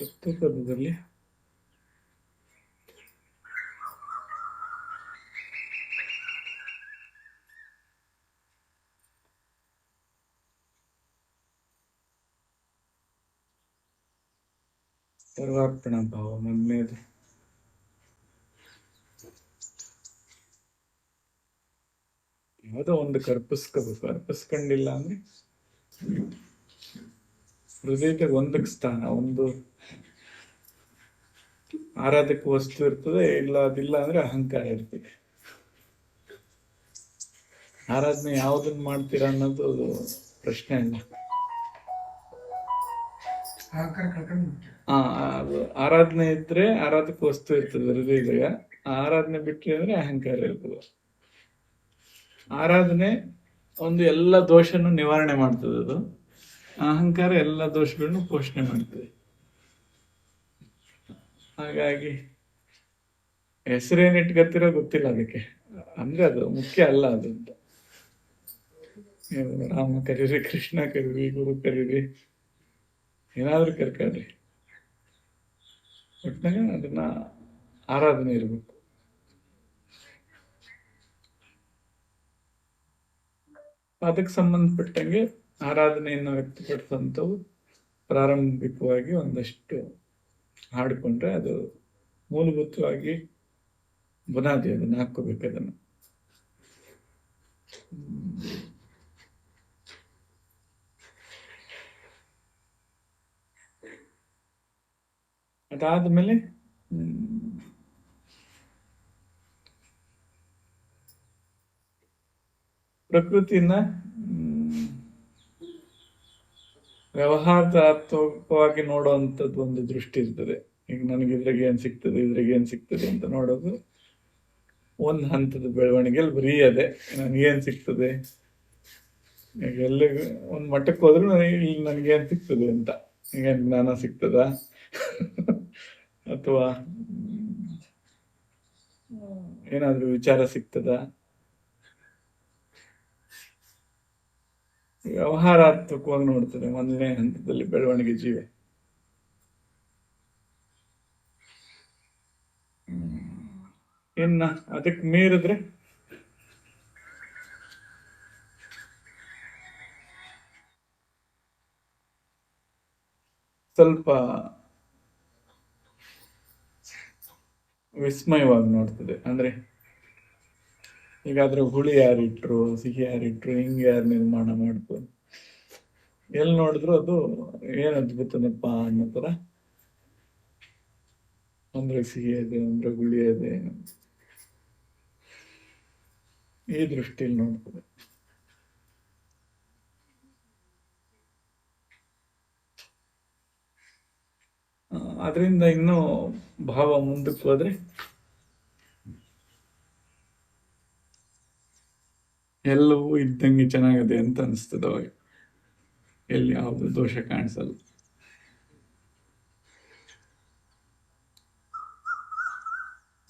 ತತ್ವಪದದಲ್ಲಿ ಸರ್ವಾರ್ಪಣ ಭಾವ ಮೊದಲನೇದು. ಯಾವುದೋ ಒಂದು ಕರ್ಪಿಸ್ಕೋಬೇಕು. ಕರ್ಪಿಸ್ಕೊಂಡಿಲ್ಲ ಅಂದ್ರೆ ಹೃದಯದ ಒಂದಕ್ಕೆ ಸ್ಥಾನ, ಒಂದು ಆರಾಧಕ ವಸ್ತು ಇರ್ತದೆ, ಇಲ್ಲ ಅದಿಲ್ಲ ಅಂದ್ರೆ ಅಹಂಕಾರ ಇರ್ತದೆ. ಆರಾಧನೆ ಯಾವ್ದನ್ನ ಮಾಡ್ತೀರಾ ಅನ್ನೋದು ಪ್ರಶ್ನೆ ಅಲ್ಲ. ಆರಾಧನೆ ಇದ್ರೆ ಆರಾಧಕ ವಸ್ತು ಇರ್ತದೆ ಹೃದಯದಾಗ, ಆರಾಧನೆ ಬಿಟ್ರಿ ಅಂದ್ರೆ ಅಹಂಕಾರ ಇರ್ತದೆ. ಆರಾಧನೆ ಒಂದು ಎಲ್ಲ ದೋಷನು ನಿವಾರಣೆ ಮಾಡ್ತದೆ, ಅದು ಅಹಂಕಾರ ಎಲ್ಲ ದೋಷಗಳನ್ನು ಪೋಷಣೆ ಮಾಡ್ತದೆ. ಹಾಗಾಗಿ ಹೆಸರೇನ್ ಇಟ್ಕೊತಿರೋ ಗೊತ್ತಿಲ್ಲ ಅದಕ್ಕೆ, ಅಂದ್ರೆ ಅದು ಮುಖ್ಯ ಅಲ್ಲ ಅದು ಅಂತ. ರಾಮ ಕರೀರಿ, ಕೃಷ್ಣ ಕರೀರಿ, ಗುರು ಕರೀರಿ, ಏನಾದ್ರೂ ಕರ್ಕೊಳ್ರಿ, ಒಟ್ನಾಗ ಅದನ್ನ ಆರಾಧನೆ ಇರ್ಬೇಕು. ಅದಕ್ಕೆ ಸಂಬಂಧಪಟ್ಟಂಗೆ ಆರಾಧನೆಯನ್ನು ವ್ಯಕ್ತಪಡಿಸುವಂಥವು ಪ್ರಾರಂಭಿಕವಾಗಿ ಒಂದಷ್ಟು ಹಾಡ್ಕೊಂಡ್ರೆ ಅದು ಮೂಲಭೂತವಾಗಿ ಬುನಾದಿ, ಅದನ್ನ ಹಾಕೋಬೇಕು. ಅದನ್ನು ಅದಾದ್ಮೇಲೆ ಪ್ರಕೃತಿನ ವ್ಯವಹಾರಾತ್ಮಕವಾಗಿ ನೋಡುವಂಥದ್ದು ಒಂದು ದೃಷ್ಟಿ ಇರ್ತದೆ. ಈಗ ನನಗೆ ಇದ್ರಾಗ ಏನ್ ಸಿಗ್ತದೆ, ಇದ್ರಾಗ ಏನ್ ಸಿಗ್ತದೆ ಅಂತ ನೋಡೋದು ಒಂದು ಹಂತದ ಬೆಳವಣಿಗೆಯಲ್ಲಿ ಬರೀ ಅದೇ ನನಗೇನ್ ಸಿಗ್ತದೆ. ಈಗ ಎಲ್ಲಿ ಒಂದ್ ಮಟ್ಟಕ್ಕೆ ಹೋದ್ರು ಇಲ್ಲಿ ನನಗೇನ್ ಸಿಗ್ತದೆ ಅಂತ, ಈಗ ಜ್ಞಾನ ಸಿಗ್ತದ ಅಥವಾ ಏನಾದ್ರೂ ವಿಚಾರ ಸಿಗ್ತದ, ವ್ಯವಹಾರಾತ್ಮಕವಾಗಿ ನೋಡ್ತದೆ ಮೊದಲನೇ ಹಂತದಲ್ಲಿ ಬೆಳವಣಿಗೆ ಜೀವ. ಇನ್ನ ಅದಕ್ಕೆ ಮೀರಿದ್ರೆ ಸ್ವಲ್ಪ ವಿಸ್ಮಯವಾಗಿ ನೋಡ್ತದೆ. ಅಂದ್ರೆ ಈಗಾದ್ರೆ ಹುಳಿ ಯಾರಿಟ್ರು, ಸಿಹಿ ಯಾರಿಟ್ರು, ಹಿಂಗೆ ಯಾರು ನಿರ್ಮಾಣ ಮಾಡ್ತು, ಎಲ್ಲಿ ನೋಡಿದ್ರು ಅದು ಏನ್ ಅದ್ಭುತನಪ್ಪ ಅನ್ನೋ ತರ. ಅಂದ್ರೆ ಸಿಹಿ ಇದೆ, ಅಂದ್ರೆ ಹುಳಿ ಇದೆ, ಈ ದೃಷ್ಟಿಯಲ್ಲಿ ನೋಡ್ತದೆ. ಅದರಿಂದ ಇನ್ನೂ ಭಾವ ಮುಂದಕ್ಕೆ ಹೋದ್ರೆ ಎಲ್ಲವೂ ಇದ್ದಂಗೆ ಚೆನ್ನಾಗದೆ ಅಂತ ಅನಿಸ್ತದ. ಅವಾಗ ಎಲ್ಲಿ ಯಾವುದು ದೋಷ ಕಾಣಿಸಲ್ಲ.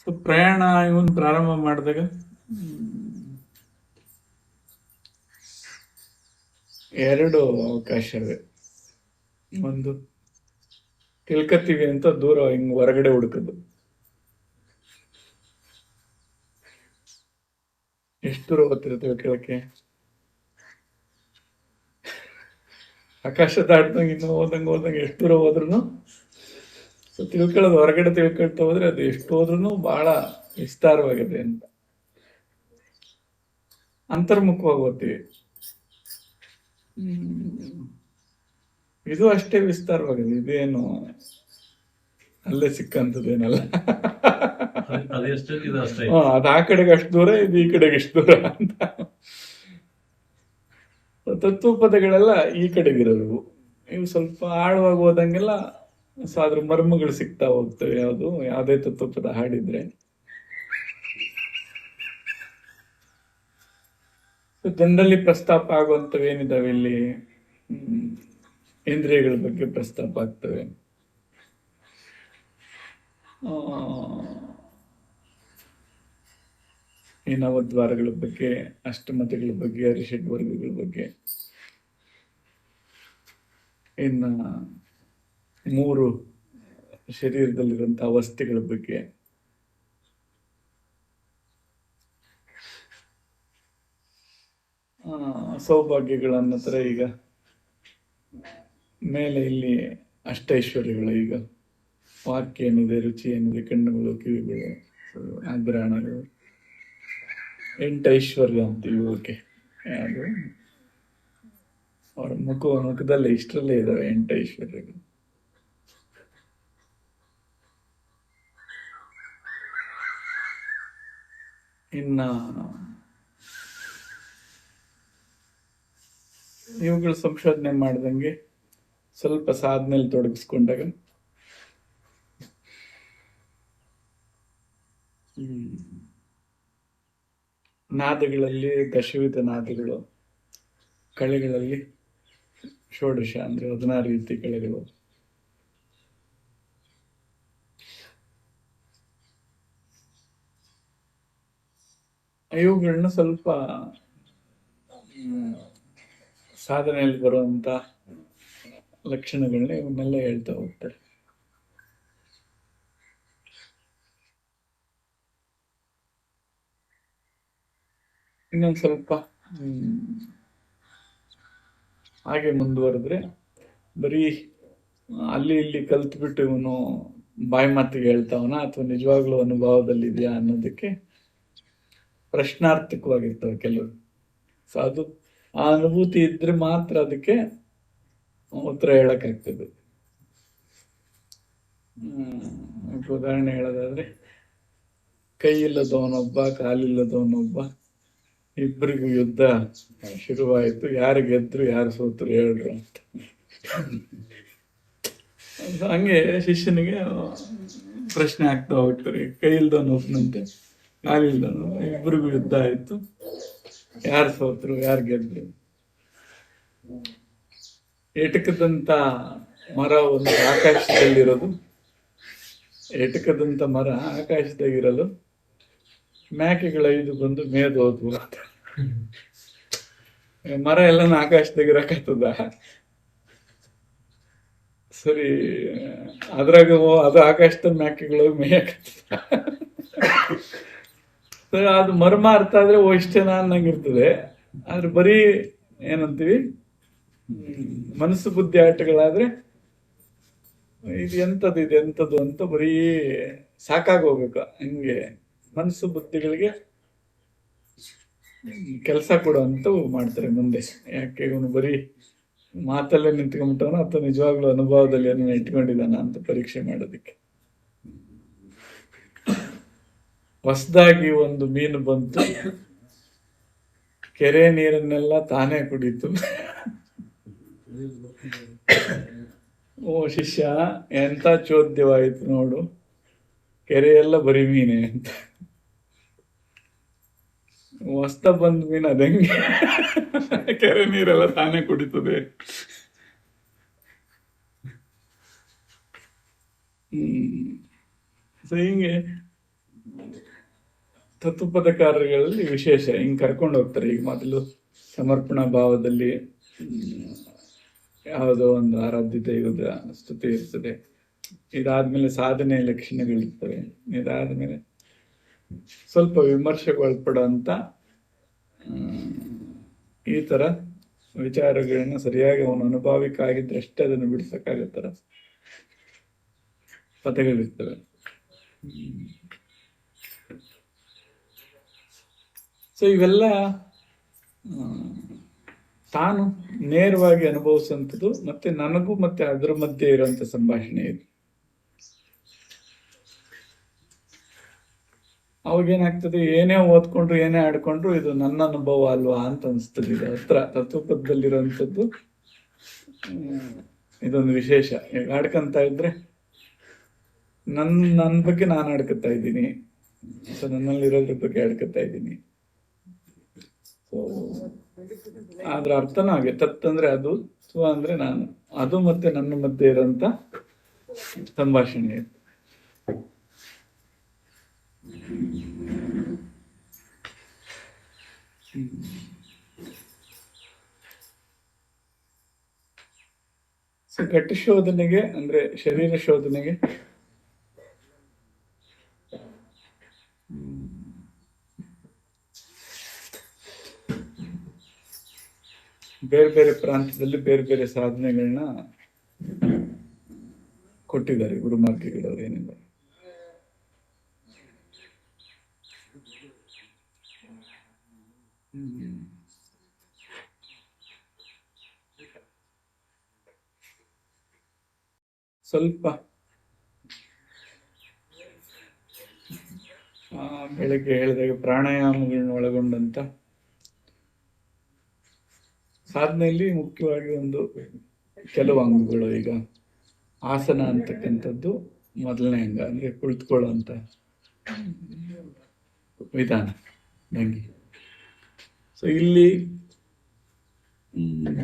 ಸೊ ಪ್ರಯಾಣ ಇವನ್ ಪ್ರಾರಂಭ ಮಾಡಿದಾಗ ಎರಡು ಅವಕಾಶವೇ. ಒಂದು ತಿಳ್ಕತ್ತೀವಿ ಅಂತ ದೂರ ಹಿಂಗ್ ಹೊರಗಡೆ ಹುಡುಕದು. ಎಷ್ಟು ದೂರ ಓದ್ತಿರ್ತೇವೆ ಕೆಳಕ್ಕೆ, ಆಕಾಶ ದಾಟ್ದಂಗೆ ಇನ್ನು ಹೋದಂಗೆ ಎಷ್ಟು ದೂರ ಹೋದ್ರು ತಿಳ್ಕೊಳ್ಳೋದು ಹೊರಗಡೆ ತಿಳ್ಕೊಳ್ತಾ ಹೋದ್ರೆ ಅದು ಎಷ್ಟು ಹೋದ್ರು ಬಹಳ ವಿಸ್ತಾರವಾಗಿದೆ ಅಂತ ಅಂತರ್ಮುಖವಾಗಿ ಓದ್ತೀವಿ. ಇದು ಅಷ್ಟೇ ವಿಸ್ತಾರವಾಗಿದೆ, ಇದೇನು ಅಲ್ಲೇ ಸಿಕ್ಕಂತದೇನಲ್ಲ. ಅದ ಆ ಕಡೆಗೆ ಅಷ್ಟು ದೂರ, ಇದು ಈ ಕಡೆಗೆ ಎಷ್ಟು ದೂರ ಅಂತ. ತತ್ವಪದಗಳೆಲ್ಲ ಈ ಕಡೆಗಿರೋವು. ಇವು ಸ್ವಲ್ಪ ಆಳವಾಗಿ ಹೋದಂಗೆಲ್ಲ ಅದ್ರ ಮರ್ಮಗಳು ಸಿಗ್ತಾ ಹೋಗ್ತವೆ. ಯಾವುದೇ ತತ್ವಪದ ಹಾಡಿದ್ರೆ ಜನರಲ್ಲಿ ಪ್ರಸ್ತಾಪ ಆಗುವಂಥವು ಏನಿದಾವೆ ಇಲ್ಲಿ, ಇಂದ್ರಿಯಗಳ ಬಗ್ಗೆ ಪ್ರಸ್ತಾಪ ಆಗ್ತವೆ, ಈ ನವದ್ವಾರಗಳ ಬಗ್ಗೆ, ಅಷ್ಟಮತಗಳ ಬಗ್ಗೆ, ಅರಿಷಡ್ ವರ್ಗಗಳ ಬಗ್ಗೆ, ಇನ್ನ 3 ಶರೀರದಲ್ಲಿರುವಂತಹ ಅವಸ್ಥೆಗಳ ಬಗ್ಗೆ, ಸೌಭಾಗ್ಯಗಳನ್ನ ತರ ಈಗ ಮೇಲೆ ಇಲ್ಲಿ ಅಷ್ಟೈಶ್ವರ್ಯಗಳು, ಈಗ ವಾಕ್ಯ ಏನಿದೆ, ರುಚಿ ಏನಿದೆ, ಕಣ್ಣುಗಳು, ಕಿವಿಗಳು, ಆಭರಣಗಳು, 8 ಐಶ್ವರ್ಯ ಅಂತೀವಿ. ಓಕೆ, ಅದು ಅವ್ರ ಮುಖದಲ್ಲಿ ಇಷ್ಟರಲ್ಲೇ ಇದಾವೆ 8 ಐಶ್ವರ್ಯಗಳು. ಇನ್ನ ಇವುಗಳು ಸಂಶೋಧನೆ ಮಾಡ್ದಂಗೆ ಸ್ವಲ್ಪ ಸಾಧನೆಯಲ್ಲಿ ತೊಡಗಿಸ್ಕೊಂಡಾಗ ನಾದಗಳಲ್ಲಿ ದಶವಿಧ ನಾದಗಳು, ಕಳೆಗಳಲ್ಲಿ ಷೋಡಶ ಅಂದ್ರೆ 16 ರೀತಿ ಕಳೆಗಳು, ಇವುಗಳನ್ನ ಸ್ವಲ್ಪ ಸಾಧನೆಯಲ್ಲಿ ಬರುವಂತ ಲಕ್ಷಣಗಳನ್ನ ಇವನ್ನೆಲ್ಲ ಹೇಳ್ತಾ ಹೋಗ್ತಾರೆ. ಇನ್ನೊಂದು ಸ್ವಲ್ಪ ಹಾಗೆ ಮುಂದುವರೆದ್ರೆ ಬರೀ ಅಲ್ಲಿ ಇಲ್ಲಿ ಕಲ್ತ್ಬಿಟ್ಟು ಇವನು ಬಾಯಿ ಮಾತಿಗೆ ಹೇಳ್ತಾವನ ಅಥವಾ ನಿಜವಾಗ್ಲೂ ಅನುಭವದಲ್ಲಿದೆಯಾ ಅನ್ನೋದಕ್ಕೆ ಪ್ರಶ್ನಾರ್ಥಕವಾಗಿರ್ತವೆ ಕೆಲವರು. ಸೊ ಅದು ಆ ಅನುಭೂತಿ ಇದ್ರೆ ಮಾತ್ರ ಅದಕ್ಕೆ ಉತ್ತರ ಹೇಳಕ್ಕಾಗ್ತದೆ. ಉದಾಹರಣೆ ಹೇಳೋದಾದ್ರೆ, ಕೈ ಇಲ್ಲದವನೊಬ್ಬ, ಕಾಲಿಲ್ಲದವನೊಬ್ಬ, ಇಬ್ಬರಿಗೂ ಯುದ್ಧ ಶುರುವಾಯಿತು, ಯಾರು ಗೆದ್ರು ಯಾರು ಸೋತರು ಹೇಳ್ರು ಅಂತ. ಹಂಗೆ ಶಿಷ್ಯನಿಗೆ ಪ್ರಶ್ನೆ ಆಗ್ತಾ ಹೋಗ್ತಾರೆ. ಕೈ ಇಲ್ದವನು ಒಬ್ಬನಂತೆ, ಕಾಲಿಲ್ದವನು, ಇಬ್ಬರಿಗೂ ಯುದ್ಧ ಆಯ್ತು, ಯಾರು ಸೋತರು ಯಾರು ಗೆದ್ರು. ಎಟಕದಂತ ಮರ ಒಂದು ಆಕಾಶದಲ್ಲಿರೋದು, ಎಟಕದಂತ ಮರ ಆಕಾಶದಾಗಿರಲು ಮೇಕೆಗಳ 5 ಬಂದು ಮೇದೋದ್ವು ಅಂತ. ಮರ ಎಲ್ಲಾನು ಆಕಾಶದಾಗಿರಕತ್ತದ, ಸರಿ ಅದ್ರಾಗ ಅದು ಆಕಾಶದ ಮೇಕೆಗಳು ಮೇಯಕತ್ತದ. ಅದು ಮರ್ಮ ಅರ್ಥ ಆದ್ರೆ ಇಷ್ಟೇನ ಅನ್ನಂಗಿರ್ತದೆ. ಆದ್ರೆ ಬರೀ ಏನಂತೀವಿ, ಮನಸ್ಸು ಬುದ್ಧಿ ಆಟಗಳಾದ್ರೆ ಇದು ಎಂಥದ್ದು ಅಂತ ಬರೀ ಸಾಕಾಗೋಗ್ಬೇಕು. ಹಂಗೆ ಮನಸ್ಸು ಬುದ್ಧಿಗಳಿಗೆ ಕೆಲಸ ಕೊಡುವಂತವು ಮಾಡ್ತಾರೆ ಮುಂದೆ. ಯಾಕೆ ಇವನು ಬರೀ ಮಾತಲ್ಲೇ ನಿಂತ್ಕೊಂಡ್ಬಿಟ್ಟವನ ಅಥವಾ ನಿಜವಾಗ್ಲೂ ಅನುಭವದಲ್ಲಿ ಏನನ್ನ ಇಟ್ಕೊಂಡಿದ್ದಾನ ಅಂತ ಪರೀಕ್ಷೆ ಮಾಡೋದಕ್ಕೆ. ಹೊಸದಾಗಿ ಒಂದು ಮೀನು ಬಂತು, ಕೆರೆ ನೀರನ್ನೆಲ್ಲ ತಾನೇ ಕುಡಿತು. ಓ ಶಿಷ್ಯ, ಎಂತ ಚೋದ್ಯವಾಯಿತು ನೋಡು, ಕೆರೆಯೆಲ್ಲ ಬರೀ ಮೀನೆ ಅಂತ. ಹೊಸ್ತ ಬಂದ ಮೀನು ಅದಂಗೆ ಕೆರೆ ನೀರೆಲ್ಲ ತಾನೇ ಕುಡಿತದೆ. ಸೊ ಹಿಂಗೆ ತತ್ವಪದಕಾರಗಳಲ್ಲಿ ವಿಶೇಷ ಹಿಂಗ್ ಕರ್ಕೊಂಡು ಹೋಗ್ತಾರೆ. ಈಗ ಮೊದಲು ಸಮರ್ಪಣಾ ಭಾವದಲ್ಲಿ ಯಾವುದೋ ಒಂದು ಆರಾಧ್ಯ ದೈವದ ಸ್ತುತಿ ಇರ್ತದೆ, ಇದಾದ್ಮೇಲೆ ಸಾಧನೆಯ ಲಕ್ಷಣಗಳಿರ್ತವೆ, ಇದಾದ್ಮೇಲೆ ಸ್ವಲ್ಪ ವಿಮರ್ಶೆಗೆ ಒಳಪಡುವಂತ ಈ ತರ ವಿಚಾರಗಳನ್ನ ಸರಿಯಾಗಿ ಅವನು ಅನುಭಾವಿಕ ಆಗಿದ್ರಷ್ಟೇ ಅದನ್ನು ಬಿಡಿಸಕ್ಕಾಗತ್ತರ ಪದಗಳಿರ್ತವೆ. ಸೊ ಇವೆಲ್ಲ ತಾನು ನೇರವಾಗಿ ಅನುಭವಿಸುವಂಥದ್ದು, ಮತ್ತೆ ನನಗೂ ಮತ್ತೆ ಅದ್ರ ಮಧ್ಯೆ ಇರುವಂತ ಸಂಭಾಷಣೆ ಇದು. ಅವಾಗೇನಾಗ್ತದೆ, ಏನೇ ಓದ್ಕೊಂಡ್ರು ಏನೇ ಆಡ್ಕೊಂಡ್ರು ಇದು ನನ್ನ ಅನುಭವ ಅಲ್ವಾ ಅಂತ ಅನಿಸ್ತದೆ. ಇದು ಹತ್ರ ತತ್ವಪದದಲ್ಲಿರುವಂಥದ್ದು ಇದೊಂದು ವಿಶೇಷ. ಈಗ ಆಡ್ಕೊಂತ ಇದ್ರೆ ನನ್ನ ಬಗ್ಗೆ ನಾನು ಆಡ್ಕೊತಾ ಇದ್ದೀನಿ, ಸೊ ನನ್ನಲ್ಲಿರೋದ್ರ ಬಗ್ಗೆ ಆಡ್ಕೊತಾ ಇದ್ದೀನಿ. ಸೊ ಅದ್ರ ಅರ್ಥನೂ ಹಾಗೆ, ತತ್ ಅಂದ್ರೆ ಅದು, ಸ್ವ ಅಂದ್ರೆ ನಾನು, ಅದು ಮತ್ತೆ ನನ್ನ ಮಧ್ಯೆ ಇರೋಂತ ಸಂಭಾಷಣೆ. ಸೊ ಘಟ ಶೋಧನೆಗೆ ಅಂದ್ರೆ ಶರೀರ ಶೋಧನೆಗೆ ಬೇರೆ ಬೇರೆ ಪ್ರಾಂತ್ಯದಲ್ಲಿ ಬೇರೆ ಬೇರೆ ಸಾಧನೆಗಳನ್ನ ಕೊಟ್ಟಿದ್ದಾರೆ ಗುರುಮಾರ್ಗಿಗಳವ್ರು ಏನಿಲ್ಲ. ಸ್ವಲ್ಪ ಬೆಳಗ್ಗೆ ಹೇಳಿದಾಗ ಪ್ರಾಣಾಯಾಮಗಳನ್ನ ಒಳಗೊಂಡಂತ ಸಾಧನೆಯಲ್ಲಿ ಮುಖ್ಯವಾಗಿ ಒಂದು ಕೆಲವು ಅಂಗಗಳು. ಈಗ ಆಸನ ಅಂತಕ್ಕಂಥದ್ದು ಮೊದಲನೇ ಅಂಗ, ಅಂದ್ರೆ ಕುಳಿತುಕೊಳ್ಳುವಂತ ವಿಧಾನ, ಭಂಗಿ. ಸೊ ಇಲ್ಲಿ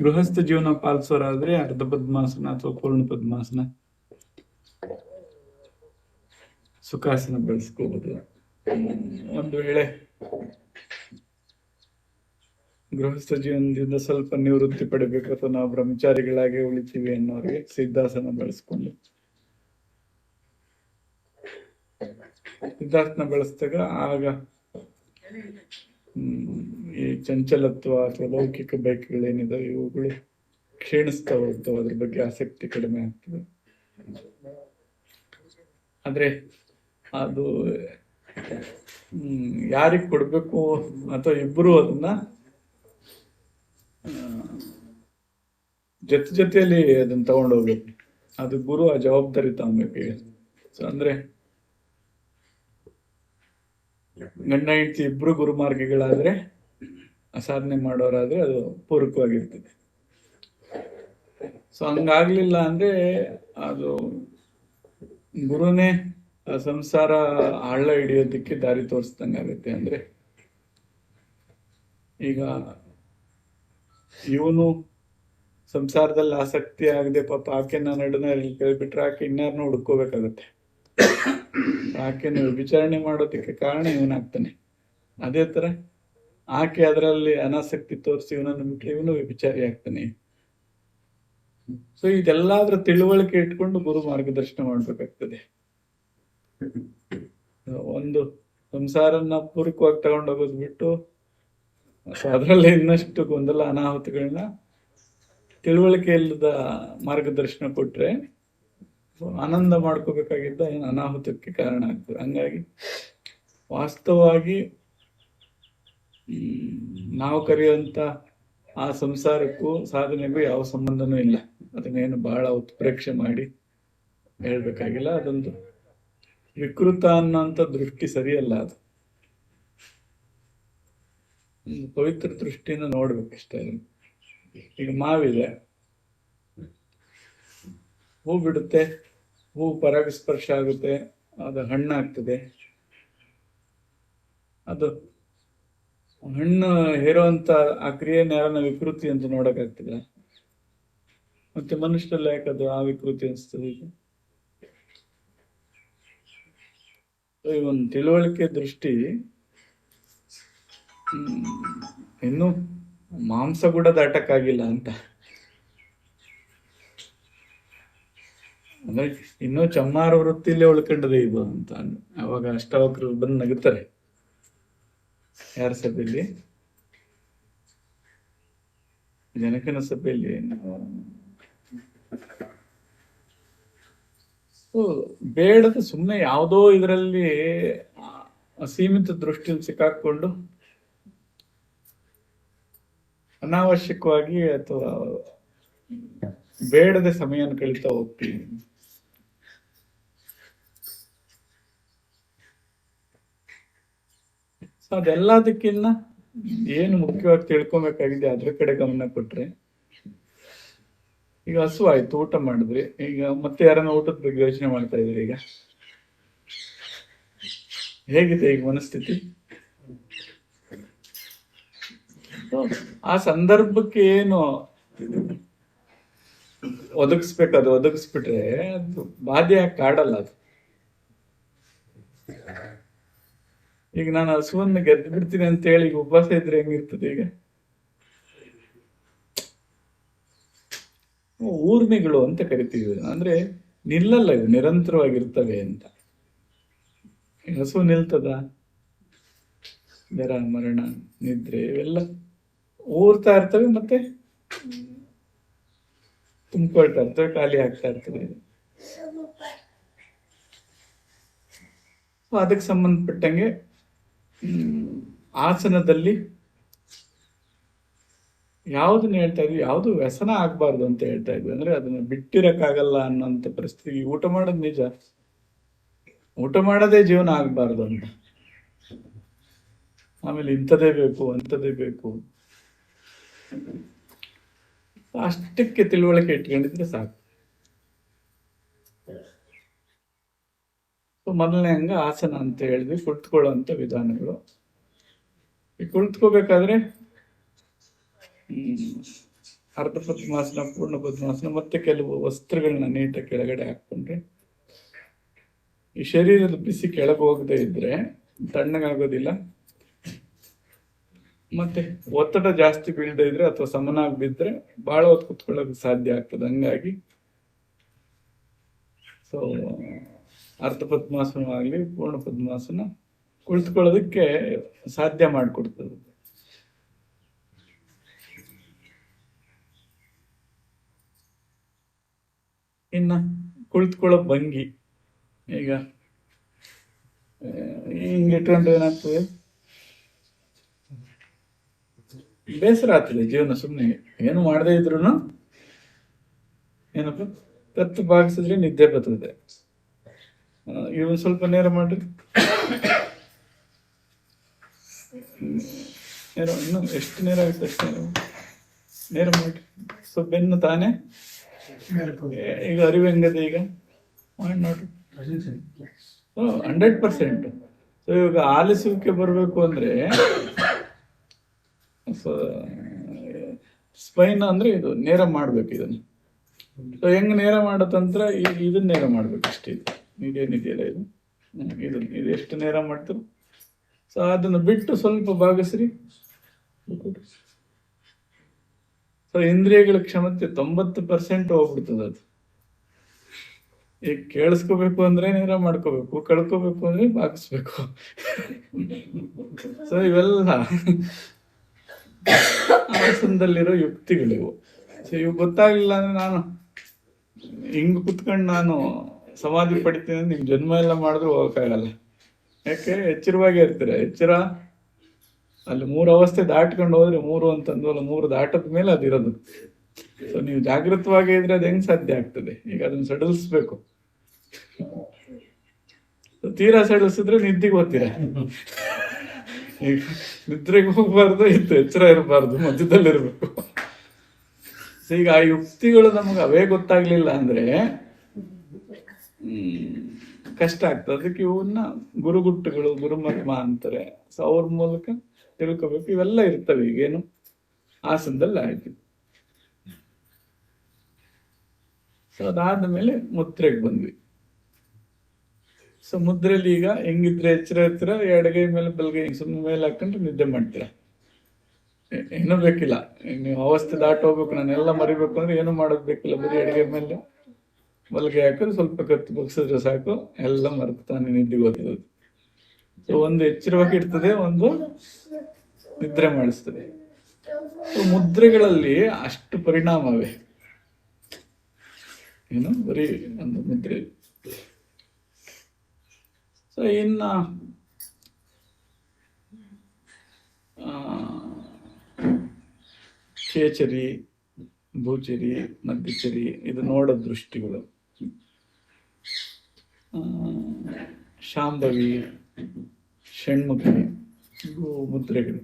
ಗೃಹಸ್ಥ ಜೀವನ ಪಾಲಿಸೋರಾದ್ರೆ ಅರ್ಧ ಪದ್ಮಾಸನ ಅಥವಾ ಪೂರ್ಣ ಪದ್ಮಾಸನ, ಸುಖಾಸನ ಬಳಸ್ಕೋಬಹುದು. ಒಂದು ವೇಳೆ ಗೃಹಸ್ಥ ಜೀವನದಿಂದ ಸ್ವಲ್ಪ ನಿವೃತ್ತಿ ಪಡಿಬೇಕು ಅಥವಾ ನಾವು ಬ್ರಹ್ಮಚಾರಿಗಳಾಗಿ ಉಳಿತೀವಿ ಅನ್ನೋರಿಗೆ ಸಿದ್ಧಾಸನ ಬಳಸ್ಕೊಂಡು, ಸಿದ್ಧಾಸನ ಬಳಸಿದಾಗ ಆಗ ಈ ಚಂಚಲತ್ವ ಅಥವಾ ಲೌಕಿಕ ಬಯಕೆಗಳೇನಿದಾವೆ ಇವುಗಳು ಕ್ಷೀಣಿಸ್ತಾ ಹೋಗ್ತಾವೆ, ಅದ್ರ ಬಗ್ಗೆ ಆಸಕ್ತಿ ಕಡಿಮೆ ಆಗ್ತದೆ. ಆದ್ರೆ ಅದು ಯಾರಿಗೆ ಕೊಡ್ಬೇಕು ಅಥವಾ ಇಬ್ಬರು ಅದನ್ನ ಜೊತೆಯಲ್ಲಿ ಅದನ್ನ ತಗೊಂಡೋಗ್ಬೇಕು. ಅದು ಗುರು ಆ ಜವಾಬ್ದಾರಿ ತಗೊಬೇಕು. ಸೊ ಅಂದ್ರೆ ಗಂಡ ಹೆಂಡತಿ ಇಬ್ರು ಗುರು ಮಾರ್ಗಿಗಳಾದ್ರೆ, ಸಾಧನೆ ಮಾಡೋರಾದ್ರೆ ಅದು ಪೂರಕವಾಗಿರ್ತದೆ. ಸೊ ಹಂಗಾಗ್ಲಿಲ್ಲ ಅಂದ್ರೆ ಅದು ಗುರುನೇ ಸಂಸಾರ ಹಳ್ಳ ಹಿಡಿಯೋದಕ್ಕೆ ದಾರಿ ತೋರಿಸ್ದಂಗಾಗತ್ತೆ. ಅಂದ್ರೆ ಈಗ ಇವನು ಸಂಸಾರದಲ್ಲಿ ಆಸಕ್ತಿ ಆಗದೆ ಪಾಪ ಆಕೆನ ನಡುನ ಕೇಳ್ಬಿಟ್ರೆ ಆಕೆ ಇನ್ಯಾರನ್ನ ಹುಡ್ಕೋಬೇಕಾಗತ್ತೆ. ಆಕೆನ ವಿಚಾರಣೆ ಮಾಡೋದಕ್ಕೆ ಕಾರಣ ಇವನಾಗ್ತಾನೆ. ಅದೇ ತರ ಆಕೆ ಅದರಲ್ಲಿ ಅನಾಸಕ್ತಿ ತೋರಿಸಿ ಇವನನ್ನು ಬಿಟ್ಟರೆ ಇವನು ವಿಚಾರಿ ಆಗ್ತಾನೆ. ಸೊ ಇದೆಲ್ಲಾದ್ರ ತಿಳುವಳಿಕೆ ಇಟ್ಕೊಂಡು ಗುರು ಮಾರ್ಗದರ್ಶನ ಮಾಡ್ಬೇಕಾಗ್ತದೆ. ಒಂದು ಸಂಸಾರನ ಪೂರಕವಾಗಿ ತಗೊಂಡೋಗೋದು ಬಿಟ್ಟು ಅದರಲ್ಲಿ ಇನ್ನಷ್ಟು ಗೊಂದಲ ಅನಾಹುತಗಳನ್ನ ತಿಳುವಳಿಕೆ ಇಲ್ಲದ ಮಾರ್ಗದರ್ಶನ ಕೊಟ್ರೆ ಆನಂದ ಮಾಡ್ಕೋಬೇಕಾಗಿದ್ದ ಏನು ಅನಾಹುತಕ್ಕೆ ಕಾರಣ ಆಗ್ತದೆ. ಹಂಗಾಗಿ ವಾಸ್ತವವಾಗಿ ನಾವು ಕರೆಯುವಂತ ಆ ಸಂಸಾರಕ್ಕೂ ಸಾಧನೆಗೂ ಯಾವ ಸಂಬಂಧನೂ ಇಲ್ಲ. ಅದನ್ನೇನು ಬಹಳ ಉತ್ಪ್ರೇಕ್ಷೆ ಮಾಡಿ ಹೇಳ್ಬೇಕಾಗಿಲ್ಲ. ಅದೊಂದು ವಿಕೃತ ಅನ್ನೋಂಥ ದೃಷ್ಟಿ ಸರಿಯಲ್ಲ. ಅದು ಒಂದು ಪವಿತ್ರ ದೃಷ್ಟಿನ ನೋಡ್ಬೇಕಷ್ಟೇ. ಈಗ ಮಾವಿದೆ, ಹೂ ಬಿಡುತ್ತೆ, ಹೂ ಪರಾಗಸ್ಪರ್ಶ ಆಗುತ್ತೆ, ಅದು ಹಣ್ಣಾಗ್ತದೆ. ಅದು ಹಣ್ಣು ಹೇರುವಂತ ಆ ಕ್ರಿಯೆನ ಯಾರನ್ನ ವಿಕೃತಿ ಅಂತ ನೋಡಕ್ಕಾಗ್ತದ? ಮತ್ತೆ ಮನುಷ್ಯರೆಲ್ಲ ಯಾಕದು ಆ ವಿಕೃತಿ ಅನಿಸ್ತದೆ? ಈ ಒಂದು ತಿಳುವಳಿಕೆ ದೃಷ್ಟಿ ಇನ್ನು ಮಾಂಸ ಕೂಡ ದಾಟಕ್ಕಾಗಿಲ್ಲ ಅಂತ. ಅಂದ್ರೆ ಇನ್ನೂ ಚಮ್ಮಾರ ವೃತ್ತಿಲೇ ಉಳ್ಕೊಂಡದೆ ಇದು ಅಂತ. ಅವಾಗ ಅಷ್ಟಾವಕ್ರು ಬಂದು ನಗುತ್ತಾರೆ. ಯಾರ ಸಭೆಯಲ್ಲಿ? ಜನಕನ ಸಭೆಯಲ್ಲಿ. ಬೇಡದ ಸುಮ್ಮನೆ ಯಾವುದೋ ಇದರಲ್ಲಿ ಅಸೀಮಿತ ದೃಷ್ಟಿಯಲ್ಲಿ ಸಿಕ್ಕಾಕೊಂಡು ಅನಾವಶ್ಯಕವಾಗಿ ಅಥವಾ ಬೇಡದ ಸಮಯನ ಕಳೀತಾ ಹೋಗ್ತೀವಿ. ಸೊ ಅದೆಲ್ಲದಕ್ಕಿನ್ನ ಏನು ಮುಖ್ಯವಾಗಿ ತಿಳ್ಕೊಬೇಕಾಗಿದೆ ಅದ್ರ ಕಡೆ ಗಮನ ಕೊಟ್ರೆ. ಈಗ ಹಸು ಆಯ್ತು, ಊಟ ಮಾಡಿದ್ರಿ, ಈಗ ಮತ್ತೆ ಯಾರನ್ನ ಊಟದ ಬಗ್ಗೆ ಯೋಚನೆ ಮಾಡ್ತಾ ಇದ್ರಿ. ಈಗ ಹೇಗಿದೆ ಈಗ ಮನಸ್ಥಿತಿ? ಆ ಸಂದರ್ಭಕ್ಕೆ ಏನು ಒದಗಿಸ್ಬೇಕು ಅದು ಒದಗಿಸ್ಬಿಟ್ರೆ ಅದು ಬಾಧೆ ಕಾಡಲ್ಲ. ಅದು ಈಗ ನಾನು ಹಸುವನ್ನು ಗೆದ್ದು ಬಿಡ್ತೀನಿ ಅಂತ ಹೇಳಿ ಈಗ ಉಪವಾಸ ಇದ್ರೆ ಹೆಂಗಿರ್ತದೆ? ಈಗ ಊರ್ಮಿಗಳು ಅಂತ ಕರಿತೀವಿ. ಅಂದ್ರೆ ನಿಲ್ಲಲ್ಲ, ಇವು ನಿರಂತರವಾಗಿರ್ತವೆ ಅಂತ. ಹಸು ನಿಲ್ತದ? ಜರ ಮರಣ ನಿದ್ರೆ ಇವೆಲ್ಲ ಊರ್ತಾ ಇರ್ತವೆ, ಮತ್ತೆ ತುಂಬಿಕೊಳ್ತಾ ಇರ್ತವೆ, ಖಾಲಿ ಆಗ್ತಾ ಇರ್ತದೆ. ಅದಕ್ಕೆ ಸಂಬಂಧಪಟ್ಟಂಗೆ ಆಸನದಲ್ಲಿ ಯಾವ್ದನ್ನ ಹೇಳ್ತಾ ಇದ್ವಿ, ಯಾವ್ದು ವ್ಯಸನ ಆಗ್ಬಾರ್ದು ಅಂತ ಹೇಳ್ತಾ ಇದ್ವಿ. ಅಂದ್ರೆ ಅದನ್ನ ಬಿಟ್ಟಿರಕ್ಕಾಗಲ್ಲ ಅನ್ನೋಂಥ ಪರಿಸ್ಥಿತಿ. ಊಟ ಮಾಡೋದು ನಿಜ, ಊಟ ಮಾಡೋದೇ ಜೀವನ ಆಗ್ಬಾರ್ದು ಅಂತ. ಆಮೇಲೆ ಇಂಥದೇ ಬೇಕು ಅಂಥದ್ದೇ ಬೇಕು, ಅಷ್ಟಕ್ಕೆ ತಿಳುವಳಿಕೆ ಇಟ್ಕೊಂಡಿದ್ರೆ ಸಾಕು. ಮೊದಲನೇ ಅಂಗ ಆಸನ ಅಂತ ಹೇಳಿದ್ವಿ, ಕುಳಿತುಕೊಳ್ಳುವಂಥ ವಿಧಾನಗಳು. ಈ ಕುಳಿತುಕೋಬೇಕಾದ್ರೆ ಅರ್ಧ ಪದ್ಮಾಸನ, ಪೂರ್ಣ ಪದ್ಮಾಸನ, ಮತ್ತೆ ಕೆಲವು ವಸ್ತ್ರಗಳನ್ನ ನೀಟಾಗಿ ಕೆಳಗಡೆ ಹಾಕೊಂಡ್ರೆ ಈ ಶರೀರದ ಬಿಸಿ ಕೆಳಗೆ ಹೋಗದೆ ಇದ್ರೆ ತಣ್ಣಗಾಗೋದಿಲ್ಲ. ಮತ್ತೆ ಒತ್ತಡ ಜಾಸ್ತಿ ಬೀಳದೆ ಇದ್ರೆ ಅಥವಾ ಸಮನಾಗಿ ಬಿದ್ರೆ ಬಹಳ ಹೊತ್ತು ಕುತ್ಕೊಳ್ಳೋಕೆ ಸಾಧ್ಯ ಆಗ್ತದೆ. ಹಂಗಾಗಿ ಸೊ ಅರ್ಧ ಪದ್ಮಾಸನ ಆಗಲಿ ಪೂರ್ಣ ಪದ್ಮಾಸನ ಕುಳಿತುಕೊಳ್ಳೋದಕ್ಕೆ ಸಾಧ್ಯ ಮಾಡಿಕೊಡ್ತದೆ. ಇನ್ನ ಕುಳಿತುಕೊಳ್ಳೋ ಭಂಗಿ, ಈಗ ಹಿಂಗೆ ಇಟ್ಕೊಂಡ್ರೆ ಏನಾಗ್ತದೆ, ಬೇಸರ ಆಗ್ತದೆ ಜೀವನ. ಸುಮ್ಮನೆ ಏನು ಮಾಡದೇ ಇದ್ರು ಏನಪ್ಪ ಕತ್ತು ಬಾಗಿಸಿದ್ರೆ ನಿದ್ದೆ ಬರ್ತದೆ. ಇವನು ಸ್ವಲ್ಪ ನೇರ ಮಾಡ್ರಿ, ನೇರ, ಇನ್ನು ಎಷ್ಟು ನೇರ ಆಗುತ್ತೆ ಅಷ್ಟು ನೇರ ಮಾಡ್ರಿ. ಸೊ ಬೆನ್ನು ತಾನೇ ಈಗ ಅರಿವು ಹೆಂಗದೆ, ಈಗ ಮಾಡಿ ನೋಡ್ರಿ. 100%. ಸೊ ಇವಾಗ ಆಲಿಸುವಿಕೆ ಬರಬೇಕು ಅಂದ್ರೆ ಸ್ಪೈನ್ ಅಂದ್ರೆ ಇದು ನೇರ ಮಾಡ್ಬೇಕು. ಇದನ್ನು ಸೊ ಹೆಂಗ್ ನೇರ ಮಾಡೋ ತಂತ್ರ, ಇದನ್ನ ನೇರ ಮಾಡ್ಬೇಕು ಅಷ್ಟೇ. ಇದೇನಿದೆಯಲ್ಲ ಇದು ಎಷ್ಟು ನೇರ ಮಾಡ್ತಾರೆ. ಸೊ ಅದನ್ನು ಬಿಟ್ಟು ಸ್ವಲ್ಪ ಭಾಗಿಸ್ರಿ. ಸೊ ಇಂದ್ರಿಯಗಳ ಕ್ಷಮತೆ 90% ಹೋಗ್ಬಿಡ್ತದೆ. ಅದು ಈಗ ಕೇಳಿಸ್ಕೋಬೇಕು ಅಂದ್ರೆ ನೇರ ಮಾಡ್ಕೋಬೇಕು, ಕಳ್ಕೋಬೇಕು ಅಂದ್ರೆ ಭಾಗಿಸ್ಬೇಕು. ಸೊ ಇವೆಲ್ಲ ಆಸನದಲ್ಲಿರೋ ಯುಕ್ತಿಗಳಿವು. ಸೊ ಇವು ಗೊತ್ತಾಗ್ಲಿಲ್ಲ ಅಂದ್ರೆ ನಾನು ಹಿಂಗ್ ಕುತ್ಕೊಂಡು ನಾನು ಸಮಾಧಿ ಪಡಿತೀನಿ ಅಂದ್ರೆ ನಿಮ್ ಜನ್ಮ ಎಲ್ಲ ಮಾಡಿದ್ರು ಹೋಗಕ್ಕಾಗಲ್ಲ. ಯಾಕೆ ಎಚ್ಚರವಾಗಿ ಇರ್ತೀರ. ಎಚ್ಚರ ಅಲ್ಲಿ 3 ಅವಸ್ಥೆ ದಾಟ್ಕೊಂಡು ಹೋದ್ರೆ 3 ಅಂತಂದ್ವಲ್ಲ, 3 ದಾಟದ ಮೇಲೆ ಅದಿರೋದು. ಸೊ ನೀವು ಜಾಗೃತವಾಗಿ ಇದ್ರೆ ಅದು ಹೆಂಗ್ ಸಾಧ್ಯ ಆಗ್ತದೆ. ಈಗ ಅದನ್ನ ಸಡಿಲಿಸ್ಬೇಕು. ತೀರಾ ಸಡಿಲಿಸಿದ್ರೆ ನಿದ್ದೆಗೆ ಹೋಗ್ತೀರ. ಈಗ ನಿದ್ರೆಗೆ ಹೋಗ್ಬಾರ್ದು, ಇತ್ತು ಎಚ್ಚರ ಇರಬಾರ್ದು, ಮಧ್ಯದಲ್ಲಿರ್ಬೇಕು. ಸೊ ಈಗ ಆ ಯುಕ್ತಿಗಳು ನಮಗೆ ಅವೇ ಗೊತ್ತಾಗ್ಲಿಲ್ಲ ಅಂದ್ರೆ ಕಷ್ಟ ಆಗ್ತದೆ. ಅದಕ್ಕೆ ಇವನ್ನ ಗುರುಗುಟ್ಟುಗಳು, ಗುರುಮಹಿಮ ಅಂತಾರೆ. ಸೊ ಅವ್ರ ಮೂಲಕ ತಿಳ್ಕೊಬೇಕು. ಇವೆಲ್ಲ ಇರ್ತವೆ. ಈಗೇನು ಆಸನದಲ್ಲಿ ಆಯ್ತು. ಸೊ ಅದಾದ ಮೇಲೆ ಮುದ್ರೆಗೆ ಬಂದ್ವಿ. ಸೊ ಮುದ್ರೆಯಲ್ಲಿ ಈಗ ಹೆಂಗಿದ್ರೆ ಎಚ್ಚರ ಇರ್ತೀರ, ಎಡಗೈ ಮೇಲೆ ಬಲಗೈ ಸುಮ್ಮನೆ ಮೇಲೆ ಹಾಕೊಂಡ್ರೆ ನಿದ್ದೆ ಮಾಡ್ತೀರ. ಏನೂ ಬೇಕಿಲ್ಲ. ನೀವು ಅವಸ್ಥೆ ದಾಟ ಹೋಗ್ಬೇಕು, ನಾನೆಲ್ಲ ಮರಿಬೇಕು ಅಂದ್ರೆ ಏನು ಮಾಡೋದು ಬೇಕಿಲ್ಲ. ಬರೀ ಎಡಗೈ ಮೇಲೆ ಬಲಗೈ ಹಾಕಿದ್ರೆ ಸ್ವಲ್ಪ ಕತ್ತು ಬಗ್ಸಿದ್ರೆ ಸಾಕು, ಎಲ್ಲ ಮರೆತು ತಾನೇ ನಿದ್ದೆ ಓದಿರೋದು. ಸೊ ಒಂದು ಎಚ್ಚರವಾಗಿ ಇರ್ತದೆ, ಒಂದು ನಿದ್ರೆ ಮಾಡಿಸ್ತದೆ. ಸೊ ಮುದ್ರೆಗಳಲ್ಲಿ ಅಷ್ಟು ಪರಿಣಾಮವೇ. ಏನು ಬರೀ ಒಂದು ಮುದ್ರೆ. ಸೊ ಇನ್ನ ಖೇಚರಿ, ಭೂಚರಿ, ಮಧ್ಯಚರಿ, ಇದು ನೋಡೋ ದೃಷ್ಟಿಗಳು. ಶಾಂಭವಿ, ಷಣ್ಮುಖಿ, ಇವು ಮುದ್ರೆಗಳು.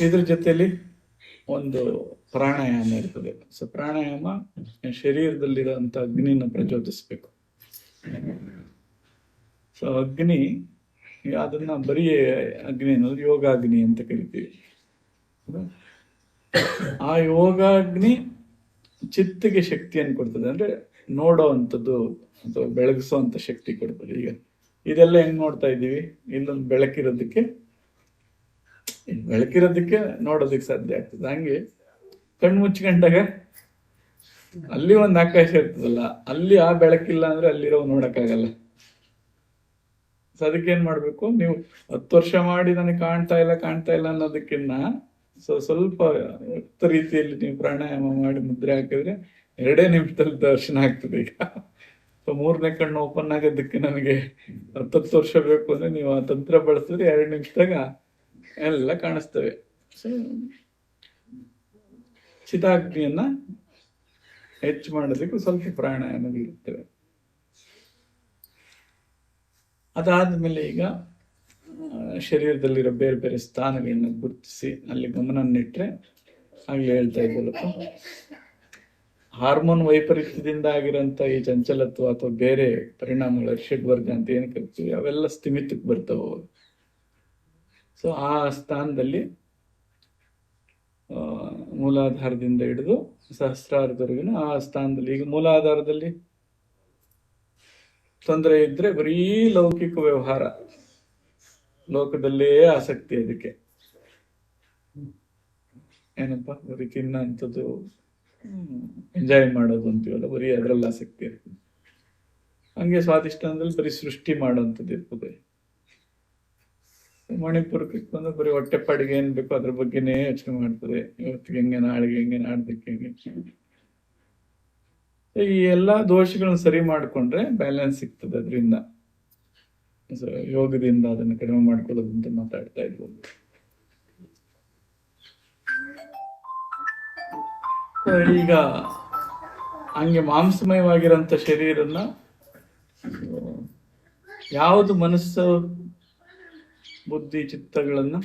ಇದ್ರ ಜೊತೆಲಿ ಒಂದು ಪ್ರಾಣಾಯಾಮ ಇರ್ತದೆ. ಸೊ ಪ್ರಾಣಾಯಾಮ ಶರೀರದಲ್ಲಿರುವಂತ ಅಗ್ನಿನ ಪ್ರಚೋದಿಸ್ಬೇಕು. ಸೊ ಅಗ್ನಿ, ಅದನ್ನ ಬರೀ ಅಗ್ನಿ ಅನ್ನೋದು ಯೋಗಾಗ್ನಿ ಅಂತ ಕರಿತೀವಿ. ಆ ಯೋಗಾಗ್ನಿ ಚಿತ್ತಿಗೆ ಶಕ್ತಿಯನ್ನು ಕೊಡ್ತದೆ. ಅಂದ್ರೆ ನೋಡೋ ಅಂಥದ್ದು ಅಥವಾ ಬೆಳಗಿಸೋ ಶಕ್ತಿ ಕೊಡ್ತದೆ. ಈಗ ಇದೆಲ್ಲ ಹೆಂಗ್ ನೋಡ್ತಾ ಇದ್ದೀವಿ, ಇಲ್ಲೊಂದು ಬೆಳಕಿರೋದಕ್ಕೆ ನೋಡೋದಕ್ಕೆ ಸಾಧ್ಯ ಆಗ್ತದೆ. ಹಂಗೆ ಕಣ್ಣು ಮುಚ್ಕೊಂಡಾಗ ಅಲ್ಲಿ ಒಂದು ಆಕಾಶ ಇರ್ತದಲ್ಲ, ಅಲ್ಲಿ ಆ ಬೆಳಕಿಲ್ಲ ಅಂದ್ರೆ ಅಲ್ಲಿರೋ ನೋಡಕ್ಕಾಗಲ್ಲ. ಸೊ ಅದಕ್ಕೇನ್ ಮಾಡ್ಬೇಕು, ನೀವು 10 ವರ್ಷ ಮಾಡಿ ನನಗೆ ಕಾಣ್ತಾ ಇಲ್ಲ ಅನ್ನೋದಕ್ಕಿನ್ನ ಸ್ವಲ್ಪ ಯುಕ್ತ ರೀತಿಯಲ್ಲಿ ನೀವು ಪ್ರಾಣಾಯಾಮ ಮಾಡಿ ಮುದ್ರೆ ಹಾಕಿದ್ರೆ 2 ನಿಮಿಷದಲ್ಲಿ ದರ್ಶನ ಆಗ್ತದೆ. ಈಗ ಸೊ 3ನೇ ಕಣ್ಣು ಓಪನ್ ಆಗೋದಕ್ಕೆ ನನಗೆ 10 ವರ್ಷ ಬೇಕು ಅಂದ್ರೆ ನೀವು ಆ ತಂತ್ರ ಬಳಸಿದ್ರೆ 2 ನಿಮಿಷದಾಗ ಎಲ್ಲ ಕಾಣಿಸ್ತವೆ. ಸೊ ಚಿತಾಗ್ನಿಯನ್ನ ಹೆಚ್ಚು ಮಾಡೋದಕ್ಕೆ ಸ್ವಲ್ಪ ಪ್ರಾಣಾಯಾಮಗಳಿರ್ತವೆ. ಅದಾದ್ಮೇಲೆ ಈಗ ಶರೀರದಲ್ಲಿರೋ ಬೇರೆ ಬೇರೆ ಸ್ಥಾನಗಳನ್ನ ಗುರುತಿಸಿ ಅಲ್ಲಿ ಗಮನನ್ನಿಟ್ರೆ, ಆಗ್ಲೇ ಹೇಳ್ತಾ ಇದ್ದಲ್ಲಪ್ಪ, ಹಾರ್ಮೋನ್ ವೈಪರೀತ್ಯದಿಂದ ಆಗಿರೋಂಥ ಈ ಚಂಚಲತ್ವ ಅಥವಾ ಬೇರೆ ಪರಿಣಾಮಗಳು ಷಡ್ವರ್ಗ ಅಂತ ಏನು ಕರಿತೀವಿ ಅವೆಲ್ಲ ಸ್ಥಿಮಿತಕ್ಕೆ ಬರ್ತಾವ. ಸೊ ಆ ಸ್ಥಾನದಲ್ಲಿ ಮೂಲಾಧಾರದಿಂದ ಹಿಡಿದು ಸಹಸ್ರಾರದವರೆಗಿನ ಆ ಸ್ಥಾನದಲ್ಲಿ, ಈಗ ಮೂಲಾಧಾರದಲ್ಲಿ ತೊಂದರೆ ಇದ್ರೆ ಬರೀ ಲೌಕಿಕ ವ್ಯವಹಾರ, ಲೋಕದಲ್ಲೇ ಆಸಕ್ತಿ, ಅದಕ್ಕೆ ಏನಪ್ಪಾ ಬರೀ ತಿನ್ನಂಥದ್ದು ಎಂಜಾಯ್ ಮಾಡೋದು ಅಂತೀವಲ್ಲ, ಬರೀ ಅದ್ರಲ್ಲಿ ಆಸಕ್ತಿ ಇರ್ತದೆ. ಹಂಗೆ ಸ್ವಾಧಿಷ್ಠಾನದಲ್ಲಿ ಬರೀ ಸೃಷ್ಟಿ ಮಾಡೋಂಥದ್ದು ಇರ್ತದೆ. ಮಣಿಪುರಕ್ಕೆ ಬಂದ್ರೆ ಬರೀ ಹೊಟ್ಟೆಪಾಡಿಗೆ ಏನ್ ಬೇಕೋ ಅದ್ರ ಬಗ್ಗೆನೇ ಯೋಚನೆ ಮಾಡ್ತದೆ, ಇವತ್ತಿಗೆ ಹೆಂಗೆ, ನಾಳೆಗೆ ಹೆಂಗೆ, ನಾಡ್ದಕ್ಕೆ ಹೆಂಗೆ. ಈ ಎಲ್ಲಾ ದೋಷಗಳನ್ನ ಸರಿ ಮಾಡ್ಕೊಂಡ್ರೆ ಬ್ಯಾಲೆನ್ಸ್ ಸಿಗ್ತದೆ. ಅದರಿಂದ ಯೋಗದಿಂದ ಅದನ್ನ ಕಡಿಮೆ ಮಾಡ್ಕೊಳ್ಳೋದು ಅಂತ ಮಾತಾಡ್ತಾ ಇದ್ವು. ಈಗ ಹಂಗೆ ಮಾಂಸಮಯವಾಗಿರೋಂಥ ಶರೀರನ ಯಾವುದು ಮನಸ್ಸು ಬುದ್ಧಿ ಚಿತ್ತಗಳನ್ನ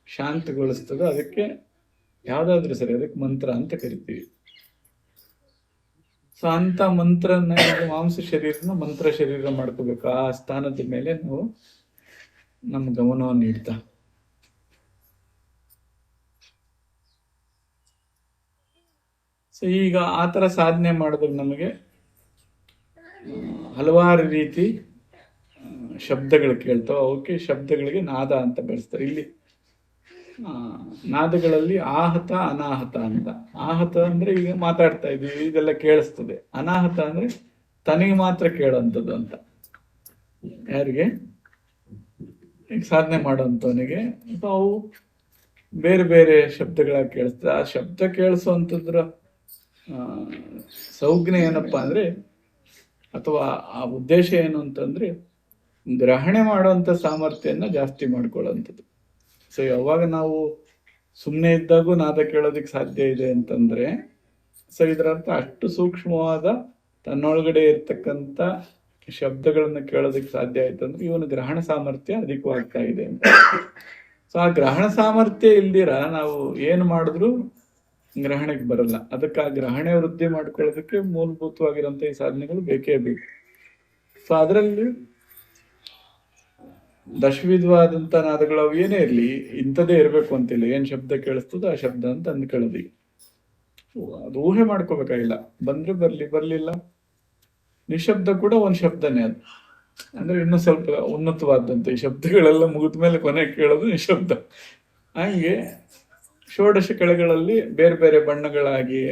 ಶಾಂತಗೊಳಿಸ್ತದೋ ಅದಕ್ಕೆ ಯಾವ್ದಾದ್ರೂ ಸರಿ ಅದಕ್ಕೆ ಮಂತ್ರ ಅಂತ ಕರಿತೀವಿ. ಸೊ ಅಂತ ಮಂತ್ರನ, ಮಾಂಸ ಶರೀರನ ಮಂತ್ರ ಶರೀರ ಮಾಡ್ಕೋಬೇಕು. ಆ ಸ್ಥಾನದ ಮೇಲೆ ನಾವು ನಮ್ಮ ಗಮನವನ್ನು ಇಡ್ತಾ ಸೊ ಈಗ ಆತರ ಸಾಧನೆ ಮಾಡಿದ್ರೆ ನಮಗೆ ಹಲವಾರು ರೀತಿ ಶಬ್ದಗಳು ಕೇಳ್ತಾವ. ಅವಕ್ಕೆ ಶಬ್ದಗಳಿಗೆ ನಾದ ಅಂತ ಬೆಳೆಸ್ತಾರೆ. ಇಲ್ಲಿ ನಾದಗಳಲ್ಲಿ ಆಹತ ಅನಾಹತ ಅಂತ. ಆಹತ ಅಂದ್ರೆ ಈಗ ಮಾತಾಡ್ತಾ ಇದೀವಿ, ಇದೆಲ್ಲ ಕೇಳಿಸ್ತದೆ. ಅನಾಹತ ಅಂದ್ರೆ ತನಗೆ ಮಾತ್ರ ಕೇಳೋಂಥದ್ದು ಅಂತ. ಯಾರಿಗೆ? ಈಗ ಸಾಧನೆ ಮಾಡೋಂಥವನಿಗೆ ಅವು ಬೇರೆ ಬೇರೆ ಶಬ್ದಗಳಾಗಿ ಕೇಳಿಸ್ತದೆ. ಆ ಶಬ್ದ ಕೇಳಿಸೋಂಥದ್ರ ಸೌಜ್ಞೆ ಏನಪ್ಪಾ ಅಂದ್ರೆ, ಅಥವಾ ಆ ಉದ್ದೇಶ ಏನು ಅಂತಂದ್ರೆ, ಗ್ರಹಣೆ ಮಾಡುವಂತ ಸಾಮರ್ಥ್ಯನ ಜಾಸ್ತಿ ಮಾಡ್ಕೊಳ್ಳೋಂಥದ್ದು. ಸೊ ಯಾವಾಗ ನಾವು ಸುಮ್ಮನೆ ಇದ್ದಾಗೂ ನಾದ ಕೇಳೋದಕ್ಕೆ ಸಾಧ್ಯ ಇದೆ ಅಂತಂದ್ರೆ, ಸೊ ಇದರರ್ಥ ಅಷ್ಟು ಸೂಕ್ಷ್ಮವಾದ ತನ್ನೊಳಗಡೆ ಇರ್ತಕ್ಕಂಥ ಶಬ್ದಗಳನ್ನ ಕೇಳೋದಕ್ಕೆ ಸಾಧ್ಯ ಆಯ್ತು ಅಂದ್ರೆ ಇವನು ಗ್ರಹಣ ಸಾಮರ್ಥ್ಯ ಅಧಿಕವಾಗ್ತಾ ಇದೆ ಅಂತ. ಸೊ ಆ ಗ್ರಹಣ ಸಾಮರ್ಥ್ಯ ಇಲ್ದಿರ ನಾವು ಏನು ಮಾಡಿದ್ರು ಗ್ರಹಣಕ್ಕೆ ಬರಲ್ಲ. ಅದಕ್ಕೆ ಆ ಗ್ರಹಣೆ ವೃದ್ಧಿ ಮಾಡ್ಕೊಳ್ಳೋದಕ್ಕೆ ಮೂಲಭೂತವಾಗಿರೋಂಥ ಈ ಸಾಧನೆಗಳು ಬೇಕೇ ಬೇಕು. ಸೊ ಅದರಲ್ಲಿ ದಶವಿಧವಾದಂಥ ನಾದಗಳು ಅವು ಏನೇ ಇರಲಿ, ಇಂಥದ್ದೇ ಇರಬೇಕು ಅಂತಿಲ್ಲ. ಏನ್ ಶಬ್ದ ಕೇಳಿಸ್ತದೋ ಆ ಶಬ್ದ ಅಂತ ಅಂದ್ಕೊಳ್ಳೋದು. ಅದು ಊಹೆ ಮಾಡ್ಕೋಬೇಕಾಗಿಲ್ಲ. ಬಂದ್ರೆ ಬರ್ಲಿಲ್ಲ. ನಿಶಬ್ದ ಕೂಡ ಒಂದ್ ಶಬ್ದನೇ. ಅದು ಅಂದ್ರೆ ಇನ್ನೂ ಸ್ವಲ್ಪ ಉನ್ನತವಾದಂತ ಈ ಶಬ್ದಗಳೆಲ್ಲ ಮುಗಿದ ಮೇಲೆ ಕೊನೆ ಕೇಳೋದು ನಿಶಬ್ದ. ಹಂಗೆ ಷೋಡಶ ಕಳೆಗಳಲ್ಲಿ ಬೇರೆ ಬೇರೆ ಬಣ್ಣಗಳಾಗಿ,